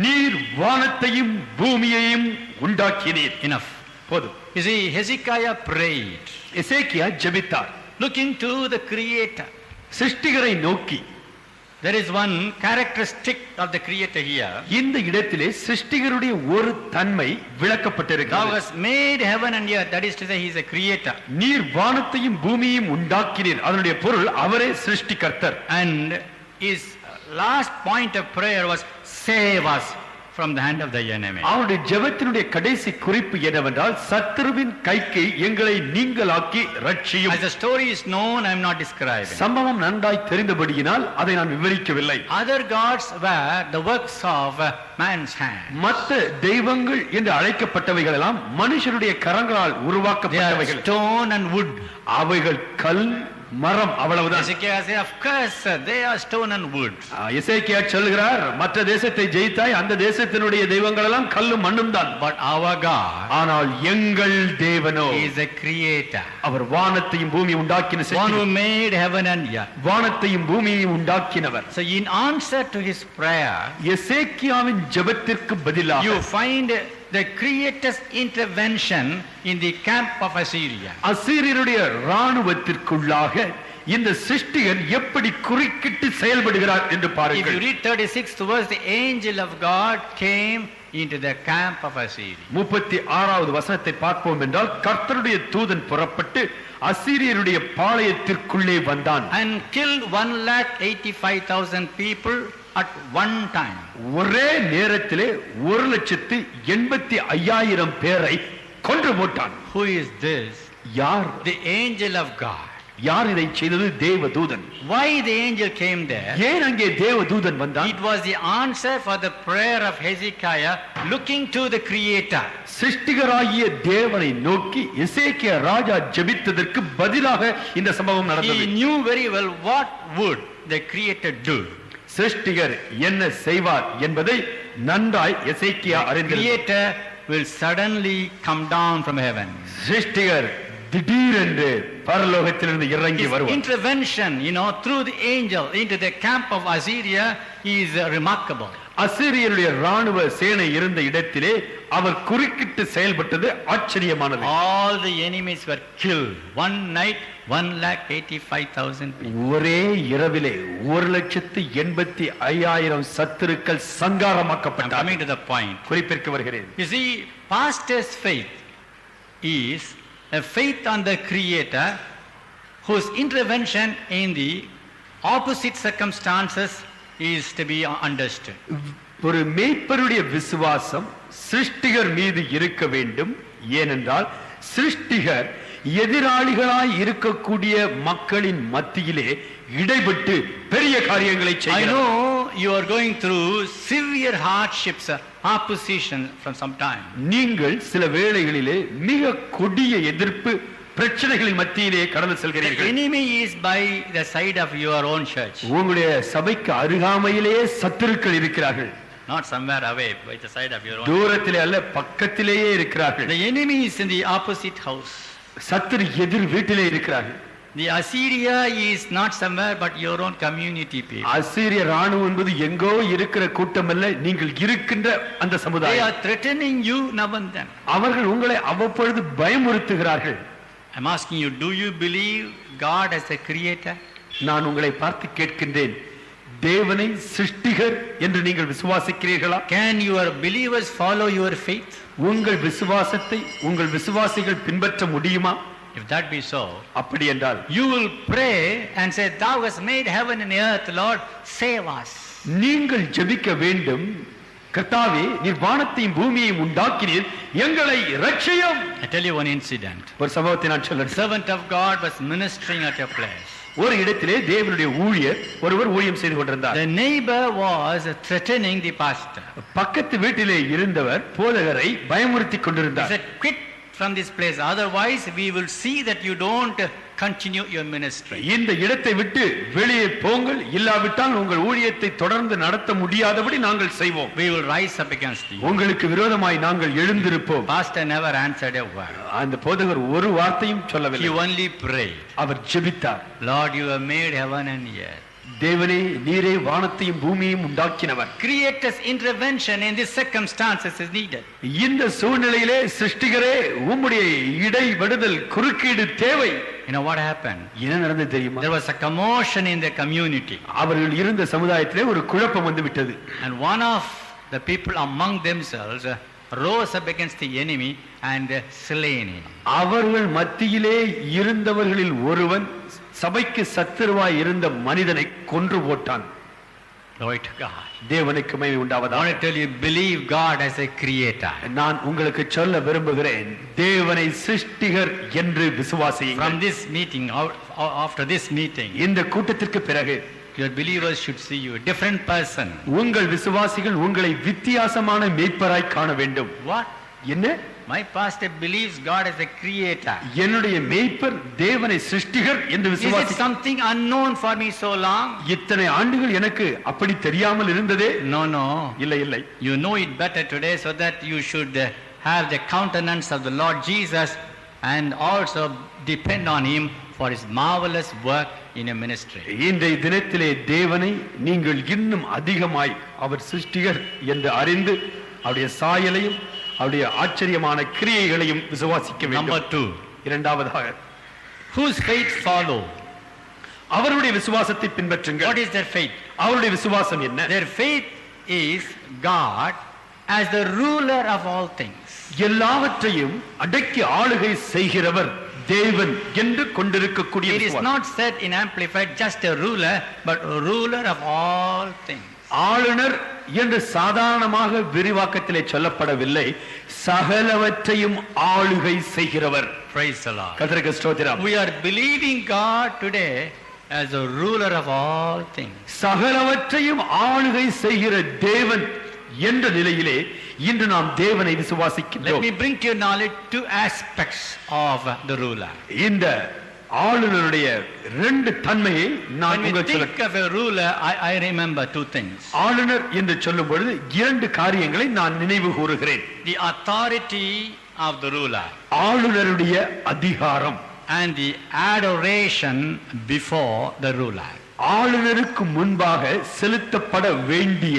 நீர் வானத்தையும் பூமியையும் உண்டாக்கினீர். Enough. போதும். You see, Hezekiah prayed, எசேக்கியா ஜெபித்தார், looking to the Creator. சிருஷ்டிகரை நோக்கி. There is one characteristic of the Creator here. இந்த இடத்திலே சிருஷ்டிகருடைய ஒரு தன்மை Thou விளக்கப்பட்டிருக்கிறது. hast made heaven and earth. That is to say, he is a creator. நீர் வானத்தையும் பூமியையும் உண்டாக்கினீர். அதனுடைய பொருள் அவரே சிருஷ்டிகர்த்தர். And his last point of prayer was, save us from the hand of the enemy. அவருடைய ஜெபத்தினுடைய கடைசி குறிப்பு என்னவென்றால், சத்துருவின் கைக்கு எங்களை நீங்களாக்கி ரட்சியும். As the story is known, I am not describing. சம்பவம் நன்றாய் தெரிந்தபடியினால் அதை நான் விவரிக்கவில்லை. Other gods were the works of man's hand. மற்ற தெய்வங்கள் என்று அழைக்கப்பட்டவைகள் எல்லாம் மனுஷருடைய கரங்களால் They are உருவாக்கப்பட்டவைகள். stone and wood. அவைகள் கல், மரம், அவ்வளவுதான். Hezekiah said, of course, they are stone and wood. எசேக்கியா சொல்கிறார், மற்ற தேசத்தை ஜெயித்தாய், அந்த தேசத்தினுடைய தெய்வங்கள் எல்லாம் கல்லும் மண்ணும் தான். But our God, ஆனால் எங்கள் தேவனோ, he is a creator. அவர் வானத்தையும் பூமியையும் உண்டாக்கின One who சிருஷ்டி. made heaven and earth. வானத்தையும் பூமியையும் உண்டாக்கினவர். So in answer to his prayer, எசேக்கியாவின் ஜெபத்திற்கு பதிலாக you find the creator's intervention in the camp of Assyria. அசீரியருடைய ராணுவத்திற்குள்ளாக இந்த சிருஷ்டிகர் எப்படி குறுக்கிட்டு செயல்படுகிறார் என்று If பாருங்கள். you read 36th verse, the angel of God came into the camp of Assyria. 36வது வசனத்தை பார்ப்போம் என்றால் கர்த்தருடைய தூதன் புறப்பட்டு அசீரியருடைய பாளையத்திற்குள்ளே வந்தான். And killed 1,85,000 people at one time. ஒரே நேரத்திலே 1,85,000 பேரை கொன்று போட்டான். Who is this? யார்? The angel of God. யார் இதை செய்தது? தேவதூதன். Why the angel came there? ஏன் அங்கே தேவதூதன் வந்தான்? It was the answer for the prayer of Hezekiah looking to the Creator. சிருஷ்டிகராகிய தேவனை நோக்கி எசேக்கியா ராஜா ஜெபித்ததற்கு பதிலாக இந்த சம்பவம் He நடந்தது. knew very well what would the Creator do. சிருஷ்டிகர் என்ன செய்வார் என்பதை நன்றாய் எசேக்கியா அறிந்திருந்தார். Creator will suddenly come down from heaven. சிருஷ்டிகர் திடீரென்று பரலோகத்திலிருந்து இறங்கி His வருவார். intervention, through the angel into the camp of Assyria is remarkable. அசீரியருடைய ராணுவ சேனை இருந்த இடத்திலே அவர் குறுக்கிட்டு செயல்பட்டது ஆச்சரியமானது. All the enemies were killed. One night, 1,85,000 people. ஒரே இரவிலே 1,85,000 சத்துருக்கள் I'm சங்காரமாக்கப்பட்டார்கள். coming to the point. குறிப்பிற்கு வருகிறேன். You see, pastor's faith is a faith on the Creator whose intervention in the opposite circumstances is to be understood. ஒரு மேய்ப்பருடைய விசுவாசம் சிருஷ்டிகர் மீது இருக்க வேண்டும். ஏனென்றால் சிருஷ்டிகர் எதிராளிகளாய் இருக்கக்கூடிய மக்களின் மத்தியிலே இடைப்பட்டு பெரிய காரியங்களை I செய்கிறார். know you are going through severe hardships, opposition from some time. நீங்கள் சில வேளைகளிலே மிக கொடிய எதிர்ப்பு பிரச்சனைகளின் மத்தியிலே கடந்து The செல்கிறீர்கள். enemy is by the side of your own church, உங்களுடைய சபைக்கு அருகாமையிலேயே சத்துருக்கள் இருக்கிறார்கள். not somewhere away, by the side of your own. தூரத்திலே அல்ல, பக்கத்திலேயே இருக்கிறார்கள். The enemy is in the opposite house. சத்துரு எதிர் வீட்டிலே இருக்கிறார்கள். The Assyria is not somewhere but your own community people. அசீரிய ராணுவம் என்பது எங்கோ இருக்கிற கூட்டம் அல்ல, நீங்கள் இருக்கின்ற அந்த They சமுதாயம். are threatening you now and then. அவர்கள் உங்களை அவ்வப்பொழுது பயமுறுத்துகிறார்கள். I'm asking you, do you believe God as a creator? நான் உங்களை பார்த்து கேட்கின்றேன், தேவனை சிருஷ்டிகர் என்று நீங்கள் விசுவாசிக்கிறீர்களா? Can your believers follow your faith? உங்கள் விசுவாசத்தை உங்கள் விசுவாசிகள் பின்பற்ற முடியுமா? If that be so, அப்படி என்றால் you will pray and say, Thou hast made heaven and earth, Lord, save us. நீங்கள் ஜெபிக்க வேண்டும், கர்த்தாவே நீர் வானத்தையும் பூமியையும் உண்டாக்கினீர், எங்களை இரட்சியும். I tell you one incident. ஒரு சம்பவத்தை நான் A சொல்றேன். servant of God was ministering at a place. ஒரு இடத்திலே தேவனுடைய ஊழியர் ஒருவர் ஊழியம் செய்து கொண்டிருந்தார். The neighbor was threatening the pastor. பக்கத்து வீட்டிலே இருந்தவர் போதகரை பயமுறுத்தி He கொண்டிருந்தார். said, Quit from this place, otherwise we will see that you don't continue your ministry. இந்த இடத்தை விட்டு வெளியே போங்கள், இல்லாவிட்டால் உங்கள் ஊழியத்தை தொடர்ந்து நடத்த முடியாதபடி நாங்கள் செய்வோம். We will rise up against you. உங்களுக்கு விரோதமாய் நாங்கள் எழுந்திருப்போம். Pastor never answered a word. அந்த போதகர் ஒரு வார்த்தையும் He சொல்லவில்லை. only prayed. அவர் ஜெபித்தார். Lord, you have made heaven and earth. தேவனே நீரே வானத்தையும் பூமியையும் உண்டாக்கினவர். Creator's intervention in these circumstances is needed. இந்த சூழ்நிலையிலே சிருஷ்டிகரே உம்முடைய இடைவிடுதல் குறுக்கீடு தேவை. You know what happened? என்ன நடந்தது தெரியுமா? There was a commotion in the community. அவர்கள் இருந்த சமுதாயத்திலே ஒரு குழப்பம் வந்து விட்டது. And one of the people among themselves rose up against the enemy and slain him. அவர்கள் மத்தியிலே இருந்தவர்களில் ஒருவன் சபைக்கு சத்துருவாய் இருந்த மனிதனை கொன்று போட்டான். Glory to God. தேவனுக்கு மகிமை I உண்டாவதாக. want to tell you, believe God as a creator. நான் உங்களுக்கு சொல்ல விரும்புகிறேன், தேவனை சிருஷ்டிகர் என்று விசுவாசியுங்கள். From this meeting, after this meeting, இந்த கூட்டத்திற்கு பிறகு your believers should see you a different person. உங்கள் விசுவாசிகள் உங்களை வித்தியாசமான மேய்ப்பராய் காண வேண்டும். What? என்ன? My pastor believes God as a creator. என்னுடைய மேய்ப்பர் தேவனை சிருஷ்டிகர் என்று Is it விசுவாசி. something unknown for me so long? இத்தனை ஆண்டுகள் எனக்கு அப்படி தெரியாமல் இருந்ததே. No, no. இல்லை இல்லை. You know it better today, so that you should have the countenance of the Lord Jesus and also depend on him for his marvelous work in a ministry. இன்றைய தினத்திலே தேவனை நீங்கள் இன்னும் அதிகமாய் அவர் சிருஷ்டிகர் என்று அறிந்து அவருடைய சாயலையும் அவருடைய ஆச்சரியமான கிரியைகளையும் விசுவாசிக்க வேண்டும். Number 2. இரண்டாவதாக, Whose faith follow? அவருடைய விசுவாசத்தை பின்பற்றுங்கள். What is their faith? அவருடைய விசுவாசம் என்ன? Their faith is God as the ruler of all things. எல்லாவற்றையும் அடக்கி ஆளுகை செய்கிறவர் தேவன் என்று கொண்டிருக்கக்கூடிய It is not said in Amplified just a ruler, but a ruler of all things. ஆளுநர் என்று சாதாரணமாக விரிவாக்கத்திலே சொல்லப்படவில்லை, சகலவற்றையும் ஆளுகை செய்கிறவர். Praise the Lord. கர்த்தருக்கு ஸ்தோத்திரம். We are believing God today as a ruler of all things. சகலவற்றையும் ஆளுகை செய்கிற தேவன் என்ற நிலையிலே இன்று நாம் தேவனை Let விசுவாசிக்கிறோம். me bring to your knowledge two aspects of the ruler. இந்த ஆளுநருடைய ரெண்டு தன்மையை நான் When we உங்களுக்கு சொல்ல. think of a ruler, I remember two things. ஆளுநர் என்று சொல்லும் பொழுது இரண்டு காரியங்களை நான் நினைவு கூறுகிறேன். The authority of the ruler ஆளுநருடைய அதிகாரம் and the adoration before the ruler. ஆளுநருக்கு முன்பாக செலுத்தப்பட வேண்டிய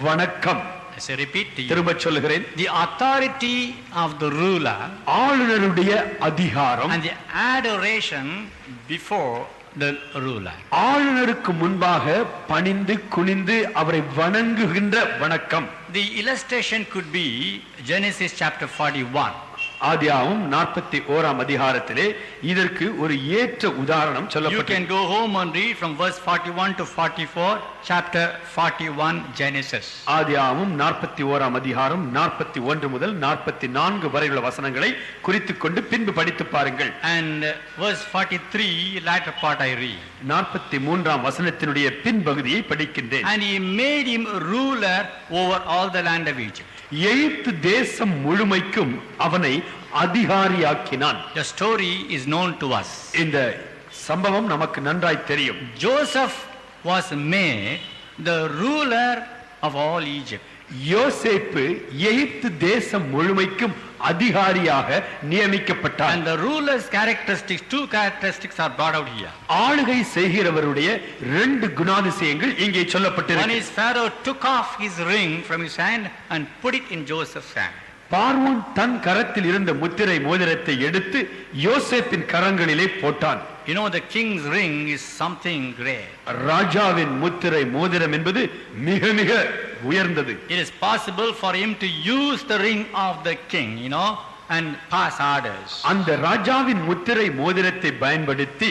வணக்கம். As I repeat to you, திரும்ப சொல்லுகிறேன், the authority of the ruler ஆளுநருடைய அதிகாரம் and the adoration before the ruler. ஆளுநருக்கு முன்பாக பணிந்து குனிந்து அவரை வணங்குகின்ற வணக்கம். The illustration could be Genesis chapter 41. ஆதியாகமம் 41ஆம் அதிகாரத்திலே இதற்கு ஒரு ஏற்ற உதாரணம் You சொல்லப்பட்டது. can go home and read from verse 41 to 44, chapter 41 Genesis. ஆதியாகமம் 41ஆம் அதிகாரம் 41 முதல் 44 வரையுள்ள வசனங்களை குறித்துக் கொண்டு பின்பு படித்து பாருங்கள். And verse 43, latter part I read. 43ஆம் வசனத்தினுடைய பின்பகுதியை படிக்கின்றேன். And he made him ruler over all the land of Egypt. எகிப்து தேசம் முழுமைக்கும் அவனை அதிகாரியாக்கினான். The story is known to us. இந்த சம்பவம் நமக்கு நன்றாய் தெரியும். Joseph was made the ruler of all Egypt. யோசேப்பு எகிப்து தேசம் முழுமைக்கும் அதிகாரியாக நியமிக்கப்பட்டார். And the ruler's characteristics, two characteristics are brought out here. ஆளுகை செய்கிறவருடைய ரெண்டு குணாதிசயங்கள் இங்கே One சொல்லப்பட்டிருக்கு. is Pharaoh took off his ring from his hand and put it in Joseph's hand. பார்வோன் தன் கரத்தில் இருந்த முத்திரை மோதிரத்தை எடுத்து யோசேப்பின் கரங்களிலே போட்டான். You know, the king's ring is something great. ராஜாவின் முத்திரை மோதிரம் என்பது மிக மிக உயர்ந்தது. It is possible for him to use the ring of the king, and pass orders. அந்த ராஜாவின் முத்திரை மோதிரத்தை பயன்படுத்தி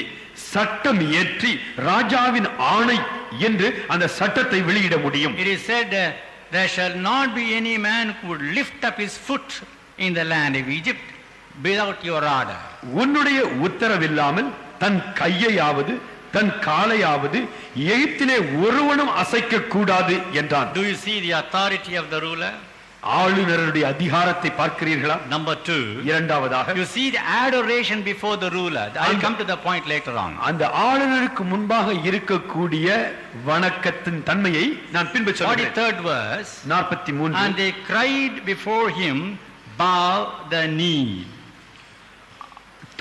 சட்டம் இயற்றி ராஜாவின் ஆணை என்று அந்த சட்டத்தை வெளியிட முடியும். It is said, there shall not be any man who would lift up his foot in the land of Egypt without your order. உன்னுடைய உத்தரவில்லாமல் தன் கையையாவது தன் காலையாவது எகிப்திலே ஒருவனும் அசைக்க கூடாது என்றான். Do you see the authority of the ruler? ஆளுநருடைய அதிகாரத்தை பார்க்கிறீர்களா? Number 2, இரண்டாவதாக you see the adoration before the ruler. I will come to the point later on. அந்த ஆளுநருக்கு முன்பாக இருக்கக்கூடிய வணக்கத்தின் தன்மையை நான் பின்பு சொல்கிறேன். 43rd verse. 43 And they cried before him, bow the knee.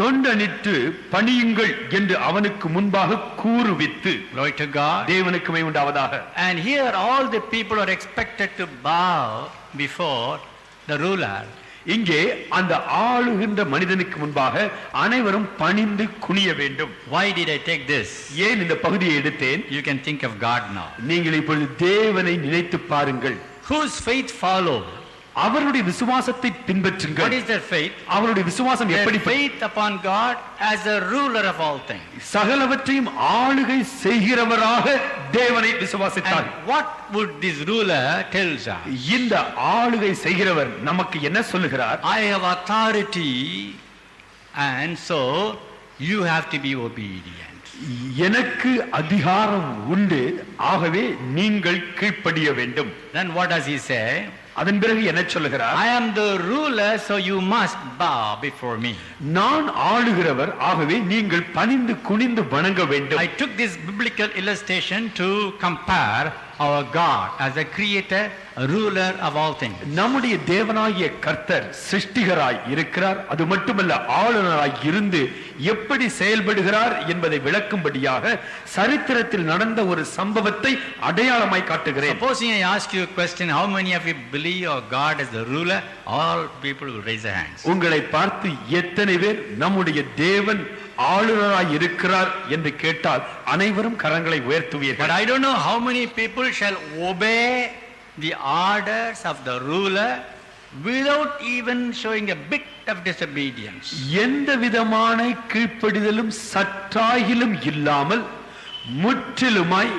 தொண்டனிட்டு பணியுங்கள் என்று அவனுக்கு முன்பாக கூறுவித்து. Glory to God. தேவனுக்கு மகிமை உண்டாவதாக. And here all the people are expected to bow before the ruler. இங்கே அந்த ஆளுகின்ற மனிதனுக்கு முன்பாக அனைவரும் பணிந்து குனிய வேண்டும். Why did I take this? ஏன் இந்த பகுதியை எடுத்தேன்? You can think of God now. நீங்கள் இப்பொழுது தேவனை நினைத்து பாருங்கள். Whose faith follow? அவருடைய விசுவாசத்தை What பின்பற்றுங்கள். is their faith? அவருடைய விசுவாசம் Their எப்படி? faith upon God as a ruler of all things. சகலவற்றையும் ஆளுகை செய்கிறவராக தேவனை விசுவாசித்தார். And what would this ruler tells us? இந்த ஆளுகை செய்கிறவர் நமக்கு என்ன சொல்லுகிறார்? I have authority, and so you have to be obedient. எனக்கு அதிகாரம் உண்டு, ஆகவே நீங்கள் கீழ்ப்படிய வேண்டும். Then what does he say? அதன் பிறகு என்ன சொல்லுகிறார்? I am the ruler, so you must bow before me. நான் ஆளுகிறவர், ஆகவே நீங்கள் பணிந்து குனிந்து வணங்க வேண்டும். I took this biblical illustration to compare our God as a creator a ruler of all things. நம்முடைய தேவனாகிய கர்த்தர் சிருஷ்டிகராய் இருக்கிறார். அது மட்டுமல்ல, ஆளுநராய் இருந்து எப்படி செயல்படுகிறார் என்பதை விளக்கும்படியாக சரித்திரத்தில் நடந்த ஒரு சம்பவத்தை அடையாளமாய் காட்டுகிறேன். Supposing I ask you a question, how many of you believe our God as the ruler? All people will raise their hands. உங்களை பார்த்து எத்தனை பேர் நம்முடைய தேவன் ஆளுநராய் இருக்கிறார் என்று கேட்டால் அனைவரும் கரங்களை உயர்த்துவீர்கள். But I don't know how many people shall obey the orders of the ruler without even showing a bit of disobedience. எந்த விதமான கீழ்ப்படிதலும் சற்றாகிலும் இல்லாமல் முற்றிலுமாய்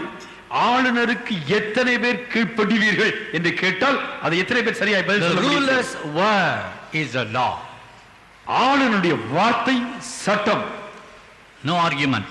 ஆளுநருக்கு எத்தனை பேர் கீழ்ப்படிவீர்கள் என்று கேட்டால் அதை எத்தனை பேர் சரியாய் பதில் சொல்ல The முடியும்? ruler's word is the law. ஆளுநருடைய வார்த்தை சட்டம். No argument.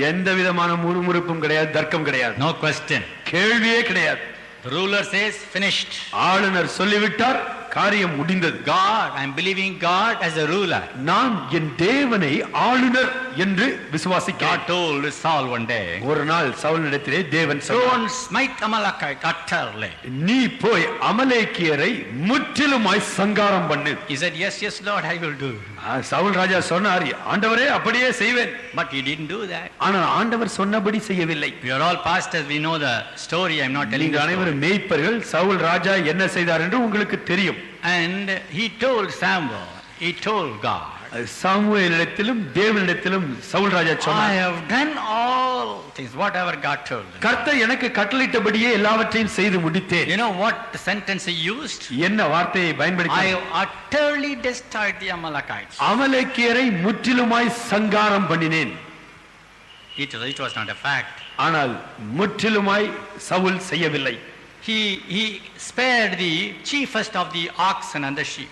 எந்த விதமான முறுமுறுப்பும் கிடையாது, தர்க்கம் கிடையாது, No question. கேள்வியே கிடையாது. The ruler says, finished. ஆளுநர் சொல்லிவிட்டார், காரியம் முடிந்தது. God, I am believing God as a ruler. நான் என் தேவனை ஆளுநர் என்று விசுவாசிக்கிறேன். God told Saul one day, ஒரு நாள் சவுலிடத்திலே தேவன் go சொன்னார், and smite Amalekite utterly. நீ போய் அமலேக்கியரை முற்றிலுமாய் சங்காரம் பண்ணு. He said, yes, yes, Lord, I will do. Saul ராஜா சொன்னார், ஆண்டவரே அப்படியே செய்வேன். But he didn't do that. ஆனால் ஆண்டவர் சொன்னபடி செய்யவில்லை. We are all pastors, we know the story. I am not telling நீங்கள் the story. அனைவரும் மேய்ப்பர்கள். சவுல் ராஜா என்ன செய்தார் என்று உங்களுக்கு தெரியும். And he told Samuel, he told God, சாமுவேலிடத்திலும் தேவனிடத்திலும் Saul Raja I சொன்னார், have done all things, whatever God told him. கர்த்தர் எனக்கு கட்டளையிட்டபடியே எல்லாவற்றையும் செய்து முடித்தேன். You know what the sentence he used? என்ன வார்த்தையை I பயன்படுத்தி? have utterly destroyed the Amalekites. அமலேக்கியரை முற்றிலுமாய் சங்காரம் பண்ணினேன். It was not a fact. ஆனால் முற்றிலுமாய் சவுல் செய்யவில்லை. He spared the chiefest of the oxen and the sheep.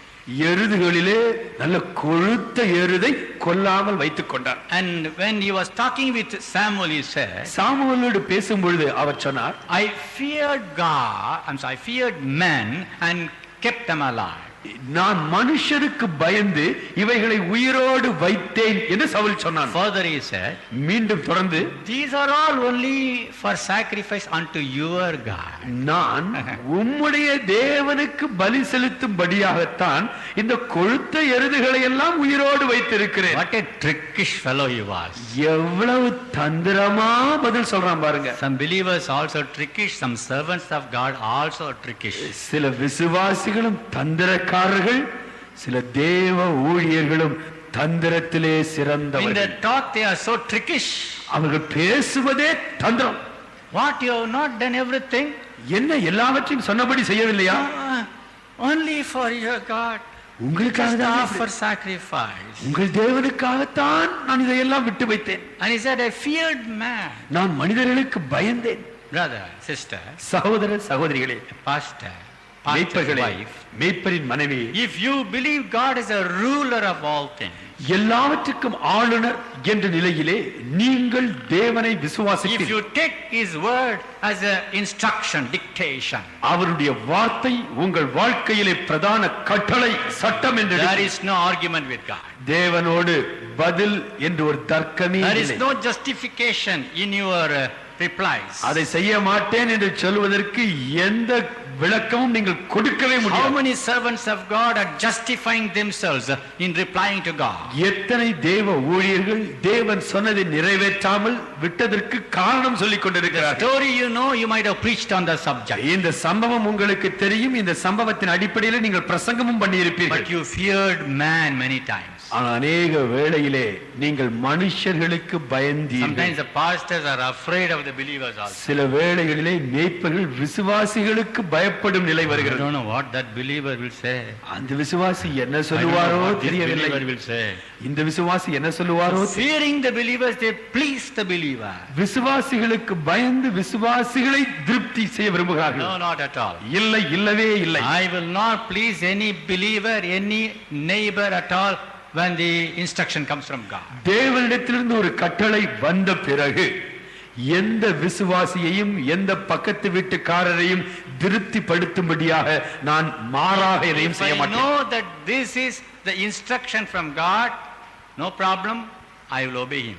எருதுகளிலே நல்ல கொழுத்த எருதை கொல்லாமல் வைத்துக் கொண்டார். And when he was talking with Samuel, he said, சாமுவேலோடு பேசும் பொழுது அவர் சொன்னார், I feared men and kept them alive. நான் மனுஷருக்கு பயந்து இவைகளை உயிரோடு வைத்தேன் என்று சவுல் சொன்னான். Further he said, மீண்டும் தொடர்ந்து, these are all only for sacrifice unto your God. நான் உம்முடைய தேவனுக்கு பலி செலுத்தும்படியாகத்தான் இந்த கொழுத்த எருதுகளை எல்லாம் உயிரோடு வைத்திருக்கிறேன். What a trickish fellow he was. எவ்வளவு தந்திரமா பதில் சொல்றான் பாருங்க. Some believers also trickish, some servants of God also trickish. சில விசுவாசிகளும் தந்திரக்காரர்கள், சில தேவ ஊழியர்களும் தந்திரத்திலே In சிறந்தவர்கள். their talk they are so trickish. அவர்கள் பேசுவதே தந்திரம். What, you have not done everything? என்ன எல்லாவற்றையும் சொன்னபடி செய்யவில்லையா? Only for your God. உங்களுக்காக Just தான் offer sacrifice. உங்கள் தேவனுக்காகத்தான் நான் இதையெல்லாம் விட்டு வைத்தேன். And he said, I feared man. நான் மனிதர்களுக்கு பயந்தேன். Brother, sister, சகோதர சகோதரிகளே, pastor's மேய்ப்பர்களே, wife, மேய்ப்பரின் மனைவி, if you believe God is a ruler of all things, எல்லாவற்றுக்கும் ஆளுநர் என்ற நிலையிலே நீங்கள் தேவனை if விசுவாசிப்பீர்கள், you take his word as a instruction, dictation, அவருடைய வார்த்தை உங்கள் வாழ்க்கையிலே பிரதான கட்டளை, சட்டம் என்று there is no argument with God. தேவனோடு பதில் என்று ஒரு தர்க்கமே There is இல்லை. no justification in your replies. அதை செய்ய மாட்டேன் என்று சொல்வதற்கு எந்த விளக்கமும் நீங்கள் கொடுக்கவே How முடியாது. many servants of God are justifying themselves in replying to God? எத்தனை தேவ ஊழியர்கள் தேவன் சொன்னதை நிறைவேற்றாமல் விட்டதற்கு காரணம் சொல்லிக் The கொண்டிருக்கிறார்கள். story you know, you might have preached on the subject, இந்த சம்பவம் உங்களுக்கு தெரியும். இந்த சம்பவத்தின் அடிப்படையில் நீங்கள் பிரசங்கமும் பண்ணியிருப்பீர்கள். but you feared man many times. ஆனால் அநேக வேளையிலே நீங்கள் மனுஷர்களுக்கு பயந்தீர்கள். Sometimes the pastors are afraid of the believers also. சில வேளைகளிலே மேய்ப்பர்கள் விசுவாசிகளுக்கு பயப்படும் நிலை I வருகிறது. don't know what that believer will say. அந்த விசுவாசி என்ன I don't know சொல்லுவாரோ what this தெரியவில்லை. believer will say. இந்த விசுவாசி என்ன சொல்லுவாரோ Fearing the believers, they please the believer. விசுவாசிகளுக்கு பயந்து விசுவாசிகளை திருப்தி செய்ய விரும்புகிறார்கள். No, not at all. இல்லை, இல்லவே இல்லை. I will not please any believer, any neighbor at all when the instruction comes from God. தேவனிடத்திலிருந்து ஒரு கட்டளை வந்த பிறகு எந்த விசுவாசியையும் எந்த பக்கத்து வீட்டுக்காரரையும் திருப்திப்படுத்தும்படியாக நான் மாறாக எதையும் If செய்ய I மாட்டேன். know that this is the instruction from God, no problem, I will obey him.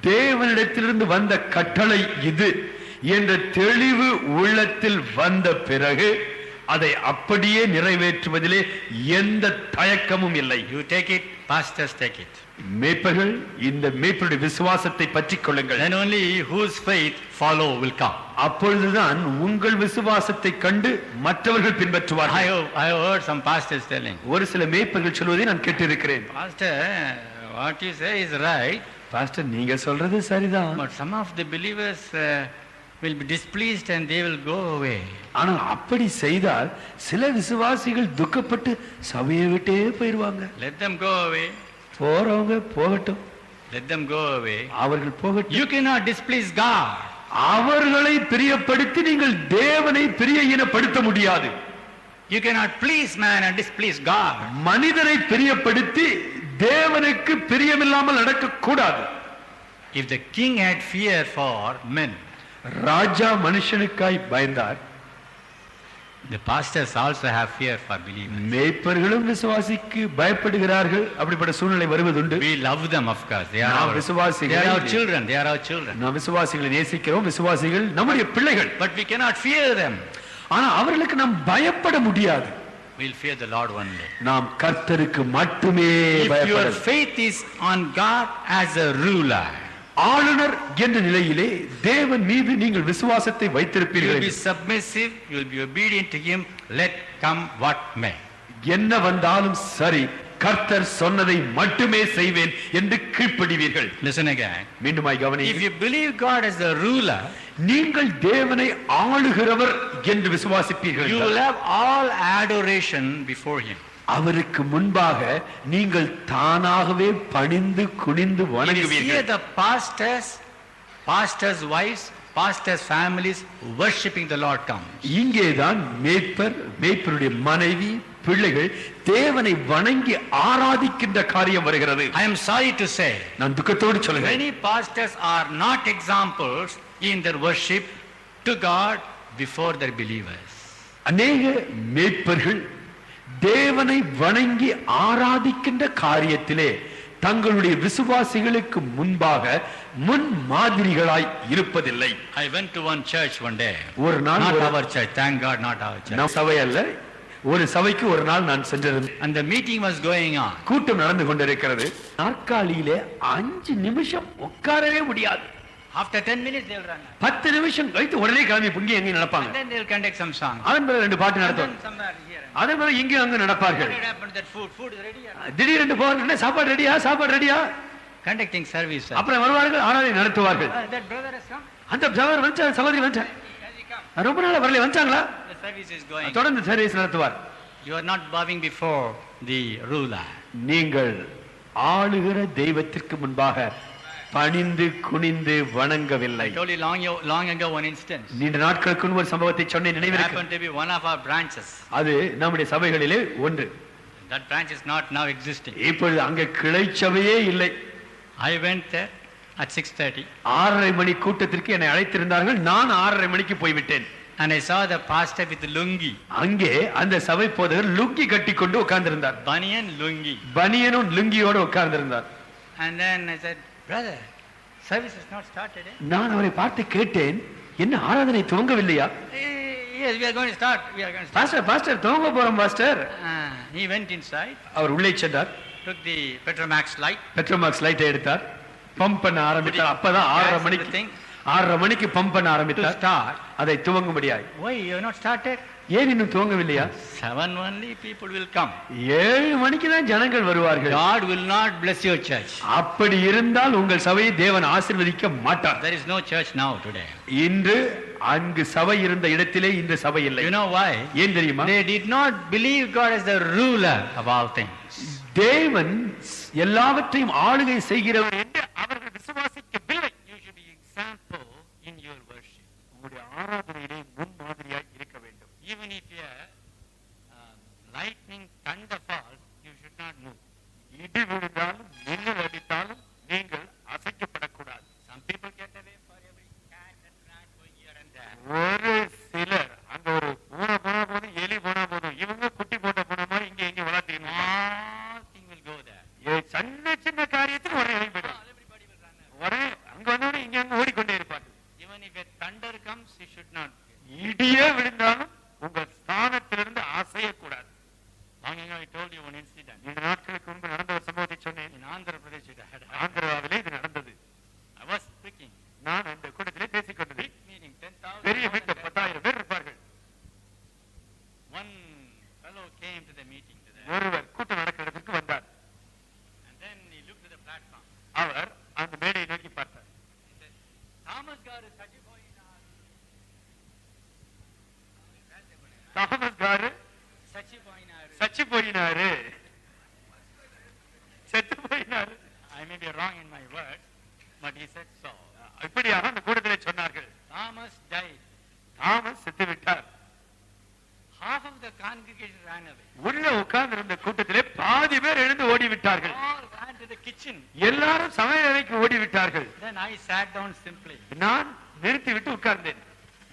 தேவனிடத்திலிருந்து வந்த கட்டளை இது என்ற தெளிவு உள்ளத்தில் வந்த பிறகு அதை அப்படியே நிறைவேற்றுவதிலே எந்த தயக்கமும் இல்லை. You take it, pastors take it. மேய்ப்பர்கள் இந்த மேய்ப்பருடைய விசுவாசத்தை பற்றிக் கொள்ளுங்கள். Then only whose faith follow will come. அப்பொழுதுதான் உங்கள் விசுவாசத்தை கண்டு மற்றவர்கள் பின்பற்றுவார்கள். I have heard some pastors telling, ஒரு சில மேய்ப்பர்கள் சொல்வதை நான் கேட்டிருக்கிறேன். Pastor, what you say is right, pastor நீங்க சொல்றது சரிதான், but some of the believers will be displeased and they will go away. ஆனா அப்படி செய்தால் சில விசுவாசிகள் துக்கப்பட்டு சபையை விட்டே போயிருவாங்க. Let them go away. போறவங்க போகட்டும், Let them go away. அவர்கள் போகட்டும். You cannot displease God. அவர்களை பிரியப்படுத்தி நீங்கள் தேவனை பிரியப்படுத்த முடியாது. You cannot please man and displease God. மனிதனை பிரியப்படுத்தி தேவனுக்கு பிரியமில்லாமல் நடக்க கூடாது. If the king had fear for men, Raja மனுஷனுக்காய் பயந்தார், the pastors also have fear for believers. மேய்ப்பர்களும் விசுவாசிக்கு பயப்படுகிறார்கள். அப்படிப்பட்ட சூழ்நிலை வருவதுண்டு. We love them, of course. They are our children. They are our children. நாம் விசுவாசிகளை நேசிக்கிறோம், விசுவாசிகள் நம்முடைய பிள்ளைகள். But we cannot fear them. ஆனா அவர்களுக்கு நாம் பயப்பட முடியாது. We'll fear the Lord only. நாம் கர்த்தருக்கு மட்டுமே If your பயப்பட. faith is on God as a ruler, ஆளுநர் என்ற நிலையிலே தேவன் மீது நீங்கள் விசுவாசத்தை you will வைத்திருப்பீர்கள். be submissive, you will be obedient to him, let come what may. என்ன வந்தாலும் சரி, கர்த்தர் சொன்னதை மட்டுமே செய்வேன் என்று கீழ்ப்படிவீர்கள். Listen again. மீண்டுமாய் If கவனியுங்கள். you believe God as a ruler, நீங்கள் தேவனை ஆளுகிறவர் என்று விசுவாசிப்பீர்கள். you will have all adoration before him. அவருக்கு முன்பாக நீங்கள் தானாகவே பணிந்து குனிந்து You see வணங்குவீர்கள். the pastors' wives, pastors' families worshipping the Lord comes. இங்கேதான் மேய்ப்பருடைய மனைவி பிள்ளைகள் தேவனை வணங்கி ஆராதிக்கின்ற காரியம் வருகிறது. I am sorry to say, நான் துக்கத்தோடு சொல்கிறேன், many pastors are not examples in their worship to God before their believers. அநேக மேய்ப்பர்கள் தேவனை வணங்கி ஆராதிக்கின்ற காரியத்திலே தங்களுடைய விசுவாசிகளுக்கு முன்பாக முன் மாதிரிகளாய் இருப்பதில்லை. I went to one church one day. ஒரு நாள் Not our church, thank God, not our church. நம் சபை அல்ல, ஒரு சபைக்கு ஒரு நாள் நான் சென்றிருந்தேன். And the meeting was going on. கூட்டம் நடந்து கொண்டிருக்கிறது. நாற்காலியிலே 5 நிமிஷம் உட்காரவே முடியாது. After 10 minutes they will run. 10 நிமிஷம் கழித்து உடனே கிளம்பி பொங்கி எங்கே நடப்பாங்க. And then they will conduct some songs. அதன் பிறகு 2 பாட்டு And நடத்தும். then somewhere here. அதன் பிறகு இங்கே அங்கு நடப்பார்கள். What happened to that food? Food is ready. திடீரென்று போவார்கள், சாப்பாடு ரெடியா? Conducting service. அப்புறம் வருவார்கள், ஆராதனை நடத்துவார்கள். That brother has come. அந்த சகோதரர் வந்துட்டார், சகோதரி வந்துட்டார். Has he come? ரொம்ப நாளா வரல, வந்துட்டாங்களா? The service is going. தொடர்ந்து சர்வீஸ் நடத்துவார். You are not bowing before the ruler. நீங்கள் ஆளுகிற தெய்வத்திற்கு முன்பாக பணிந்து குனிந்து வணங்கவில்லை. I told you long ago one instance. நீண்ட நாட்களுக்கு முன்பு ஒரு சம்பவத்தை சொன்ன It நினைவிருக்கு. happened to be one of our branches. அது நம்முடைய சபைகளிலே ஒன்று. That branch is not now existing. இப்பொழுது அங்கே கிளை சபையே இல்லை. I went there at 6:30. 6:30 மணி கூட்டத்திற்கு என்னை அழைத்திருந்தார்கள். நான் 6:30 மணிக்கு போய்விட்டேன். And I saw the pastor with lungi. அங்கே அந்த சபை போதகர் லுங்கி கட்டி கொண்டு உட்கார்ந்திருந்தார். Banyan lungi. பனியனும் லுங்கியோடு உட்கார்ந்திருந்தார். And then I said, brother, service has not started. நான் அவரை பார்த்து கேட்டேன், என்ன ஆராதனை துவங்கவில்லையா? Yes, we are going to start. Pastor துவங்க போறோம் பாஸ்டர். He went inside, அவர் உள்ளே சென்றார். took the Petromax light. Petromax லைட்டை எடுத்தார். பம்ப் பண்ண ஆரம்பித்தார். அப்பதான் 6:30 மணிக்கு பம்ப் பண்ண To ஆரம்பித்தார். start. அதை துவங்கும்படியாய். Why you have not started? ஏன் இன்னும் துவங்கவில்லையா? 7 only people will come. 7 மணிக்கு தான் ஜனங்கள் வருவார்கள். God will not bless your church. அப்படி இருந்தால் உங்கள் சபையை தேவன் ஆசீர்வதிக்க மாட்டார். There is no church now today. இன்று அங்கு சபை இருந்த இடத்திலே இந்த சபை இல்லை. You know why? ஏன் தெரியுமா? They did not believe God as the ruler of all things. தேவன் எல்லாவற்றையும் ஆளுகை செய்கிறவர் என்று அவர்கள் விசுவாசிக்கவில்லை. You should be example in your worship. உங்களுடைய ஆராதனையிலே முன்மாதிரியாய் இருக்க வேண்டும். Even if lightning thunder falls, you should not move. இடி விழுந்தாலும் மின்னல் அடித்தாலும் நீங்கள் அசைக்கப்படக்கூடாது. Some people get away for every cat and rat going here and there. ஒரு சிலர் அங்க ஒரு பூனை போனா போதும், எலி போனா போதும், இவங்க குட்டி போட்ட போன மாதிரி இங்க வளர்த்தீங்க. Nothing will go there. சின்ன காரியத்துக்கு ஒரே போயிடும். Everybody will run away. ஒரே அங்க வந்தோட இங்க அங்க ஓடிக்கொண்டே இருப்பார்கள். Even if a thunder comes, you should not. இடியே விழுந்தாலும் உங்கள் ஸ்தானத்தில் சொன்னார். I may be wrong in my words, but he said so. இப்படியாக அந்த கூட்டத்திலே சொன்னார்கள். Thomas died. தாமஸ் செத்து விட்டார். Half of the congregation ran away. உள்ள உட்கார்ந்து இருந்த கூட்டத்திலே பாதி பேர் எழுந்து ஓடி விட்டார்கள். All ran to the kitchen. எல்லாரும் சமையல் அறைக்கு ஓடி விட்டார்கள். Then I sat down simply. நான் நிறுத்தி விட்டு உட்கார்ந்தேன்.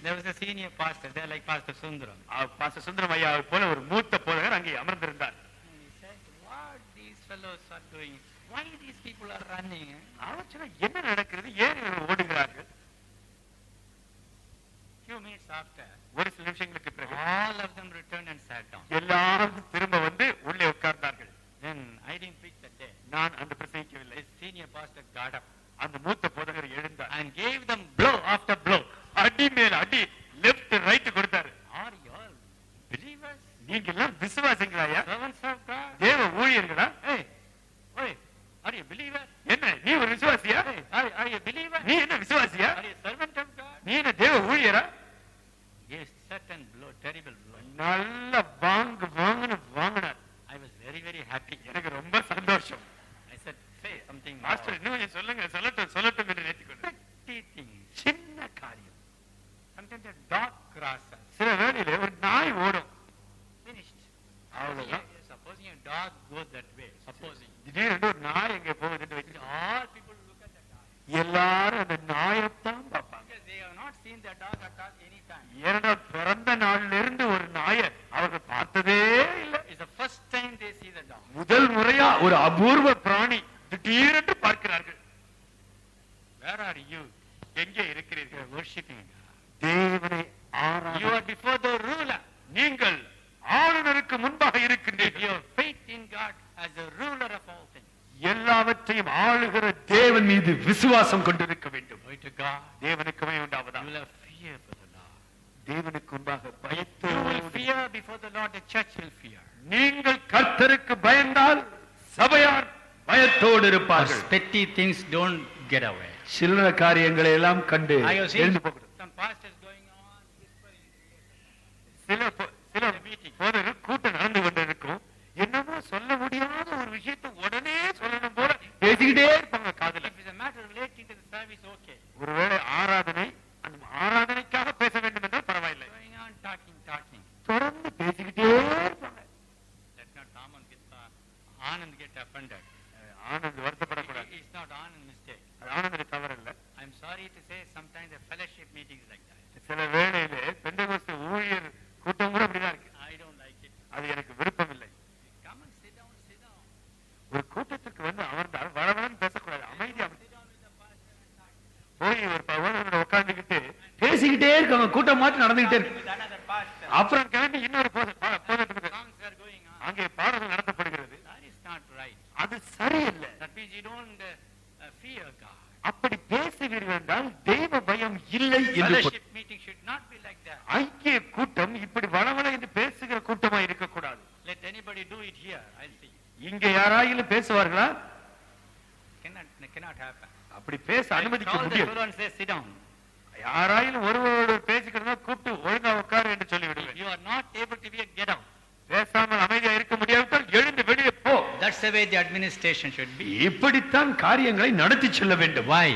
There was a senior pastor there, like Pastor Sundaram. Pastor Sundaram ஐயாவை போல ஒரு மூத்த போதகர் அங்கே அமர்ந்திருந்தார். And he said, what these fellows are doing? Why these people are running? அவர் சொன்னார், என்ன நடக்கிறது, ஏன் இவர்கள் ஓடுகிறார்கள்? Few minutes after, ஒரு சில நிமிஷங்களுக்கு பிறகு all of them returned and sat down. எல்லாரும் திரும்ப வந்து உள்ளே உட்கார்ந்தார்கள். Then I didn't preach that day. நான் அந்த பிரசங்கிக்கவில்லை. The senior pastor got up அந்த மூத்த போதகர் எழுந்தார். and gave them blow after blow. அடி மேல் அடி, லெஃப்ட் ரைட் கொடுத்தாரு. Are you all believers? நீங்க எல்லாம் விசுவாசிங்களாயா? Servants of God? தேவ ஊழியர்களா? Hey, hey, are you a believer? என்ன நீ ஒரு விசுவாசியா? Hey, are you a believer? நீ என்ன விசுவாசியா? Are you a servant of God? நீ என்ன தேவ ஊழியரா? Yes, certain blow, terrible blow. நல்ல வாங்கினார். I was very, very happy. எனக்கு ரொம்ப சந்தோஷம். I said, say something more. Master இன்னும் கொஞ்சம் சொல்லுங்க, சொல்லட்டும் என்று நினைத்துக்கொண்டு. Petty things. சின்ன காரியம். Sometimes a dog crosses. சில வேளையிலே ஒரு நாய் ஓடும். Finished. அவ்வளவுதான். Supposing a dog goes that way. Supposing. திடீரென்று ஒரு நாய் எங்கே போகுதுன்னு வச்சு All people look at the dog. எல்லாரும் அந்த நாயைத்தான் பார்ப்பாங்க. Because they have not seen the dog at all any time. ஏன்னா பிறந்த நாள்ல இருந்து ஒரு நாயை அவர்கள் பார்த்ததே இல்லை. It's the first time they see the dog. முதல் முறையா ஒரு அபூர்வ பிராணி திடீரென்று பார்க்கிறார்கள். Where are you? எங்கே You இருக்கிறீர்கள்? are worshipping God. தேவனை You ஆராதனை. are before the ruler. நீங்கள் ஆளுநருக்கு முன்பாக If இருக்கின்றீர்கள். you have faith in God as the ruler of all things. எல்லாவற்றையும் ஆளுகிற தேவன் மீது விசுவாசம் கொண்டிருக்க வேண்டும். Glory to God. தேவனுக்குமே You உண்டாவதா? will have fear for the Lord. தேவனுக்கு முன்பாக You will பயத்தோடு fear before the Lord. The church will fear. நீங்கள் கர்த்தருக்கு பயந்தால் சபையார் பயத்தோடு இருப்பார்கள். Petty things don't get away. சில்லற காரியங்களை எல்லாம் கண்டு I have seen எழுந்து போகிறது. some pastors going on whispering. சில போதகர் கூட்டம் நடந்து கொண்டிருக்கும், என்னமோ சொல்ல முடியாத ஒரு விஷயத்தை உடனே சொல்லணும் போல பேசிக்கிட்டே இருப்பாங்க காதுல. If it's a matter relating to the service, okay. ஒருவேளை ஆராதனை, அந்த ஆராதனைக்காக பேச வேண்டும் என்றால் பரவாயில்லை. Going on talking. தொடர்ந்து பேசிக்கிட்டே இருப்பாங்க. Let not Anand get offended. Anand வருத்தப்படக்கூடாது. It's not Anand mistake. அது ஆனந்த் தவறல்ல. I'm sorry to say sometimes the fellowship meetings like that. சில வேளையிலே பெந்தெகோஸ்து ஊழியர் கூட்டம் கூட அப்படிதான் இருக்கு. I don't like it. அது எனக்கு விருப்பம் இல்லை. Come and sit down. ஒரு கூட்டத்துக்கு வந்து அமர்ந்தால் வரவரன்னு பேசக்கூடாது, அமைதியா Sit down with the pastor and talk. போய் ஒரு பவனோட உட்கார்ந்துகிட்டு பேசிக்கிட்டே இருக்காங்க, கூட்டம் மாற்றி நடந்துகிட்டே இருக்கு. With another pastor. அப்புறம் கிளம்பி இன்னொரு போதத்துக்கு Songs are going on. அங்கே பாடல்கள் நடத்தப்படுகிறது. That is not right. அது சரியில்லை. That means you don't fear God. அப்படி பேசுவீர்கள் என்றால் தெய்வ பயம் இல்லை என்று பொருள். Fellowship meeting should not be like that. ஐக்கிய கூட்டம் இப்படி வளவள என்று பேசுகிற கூட்டமா இருக்கக்கூடாது. Let anybody do it here. I'll see. இங்க யாராயிலும் பேசுவார்களா? Cannot happen. அப்படி பேச அனுமதிக்க Call the முடியும். fellow and say, sit down. யாராயிலும் ஒருவரோடு பேசிக்கிறதா கூப்பிட்டு ஒழுங்கா உட்காரு என்று சொல்லி If விடுவேன். you are not able to be a get out. பேசாமல் அமைதியா இருக்க முடியாவிட்டால் எழுந்து வெளியே போ. That's the way the administration should be. இப்படித்தான் காரியங்களை நடத்தி செல்ல வேண்டும். Why?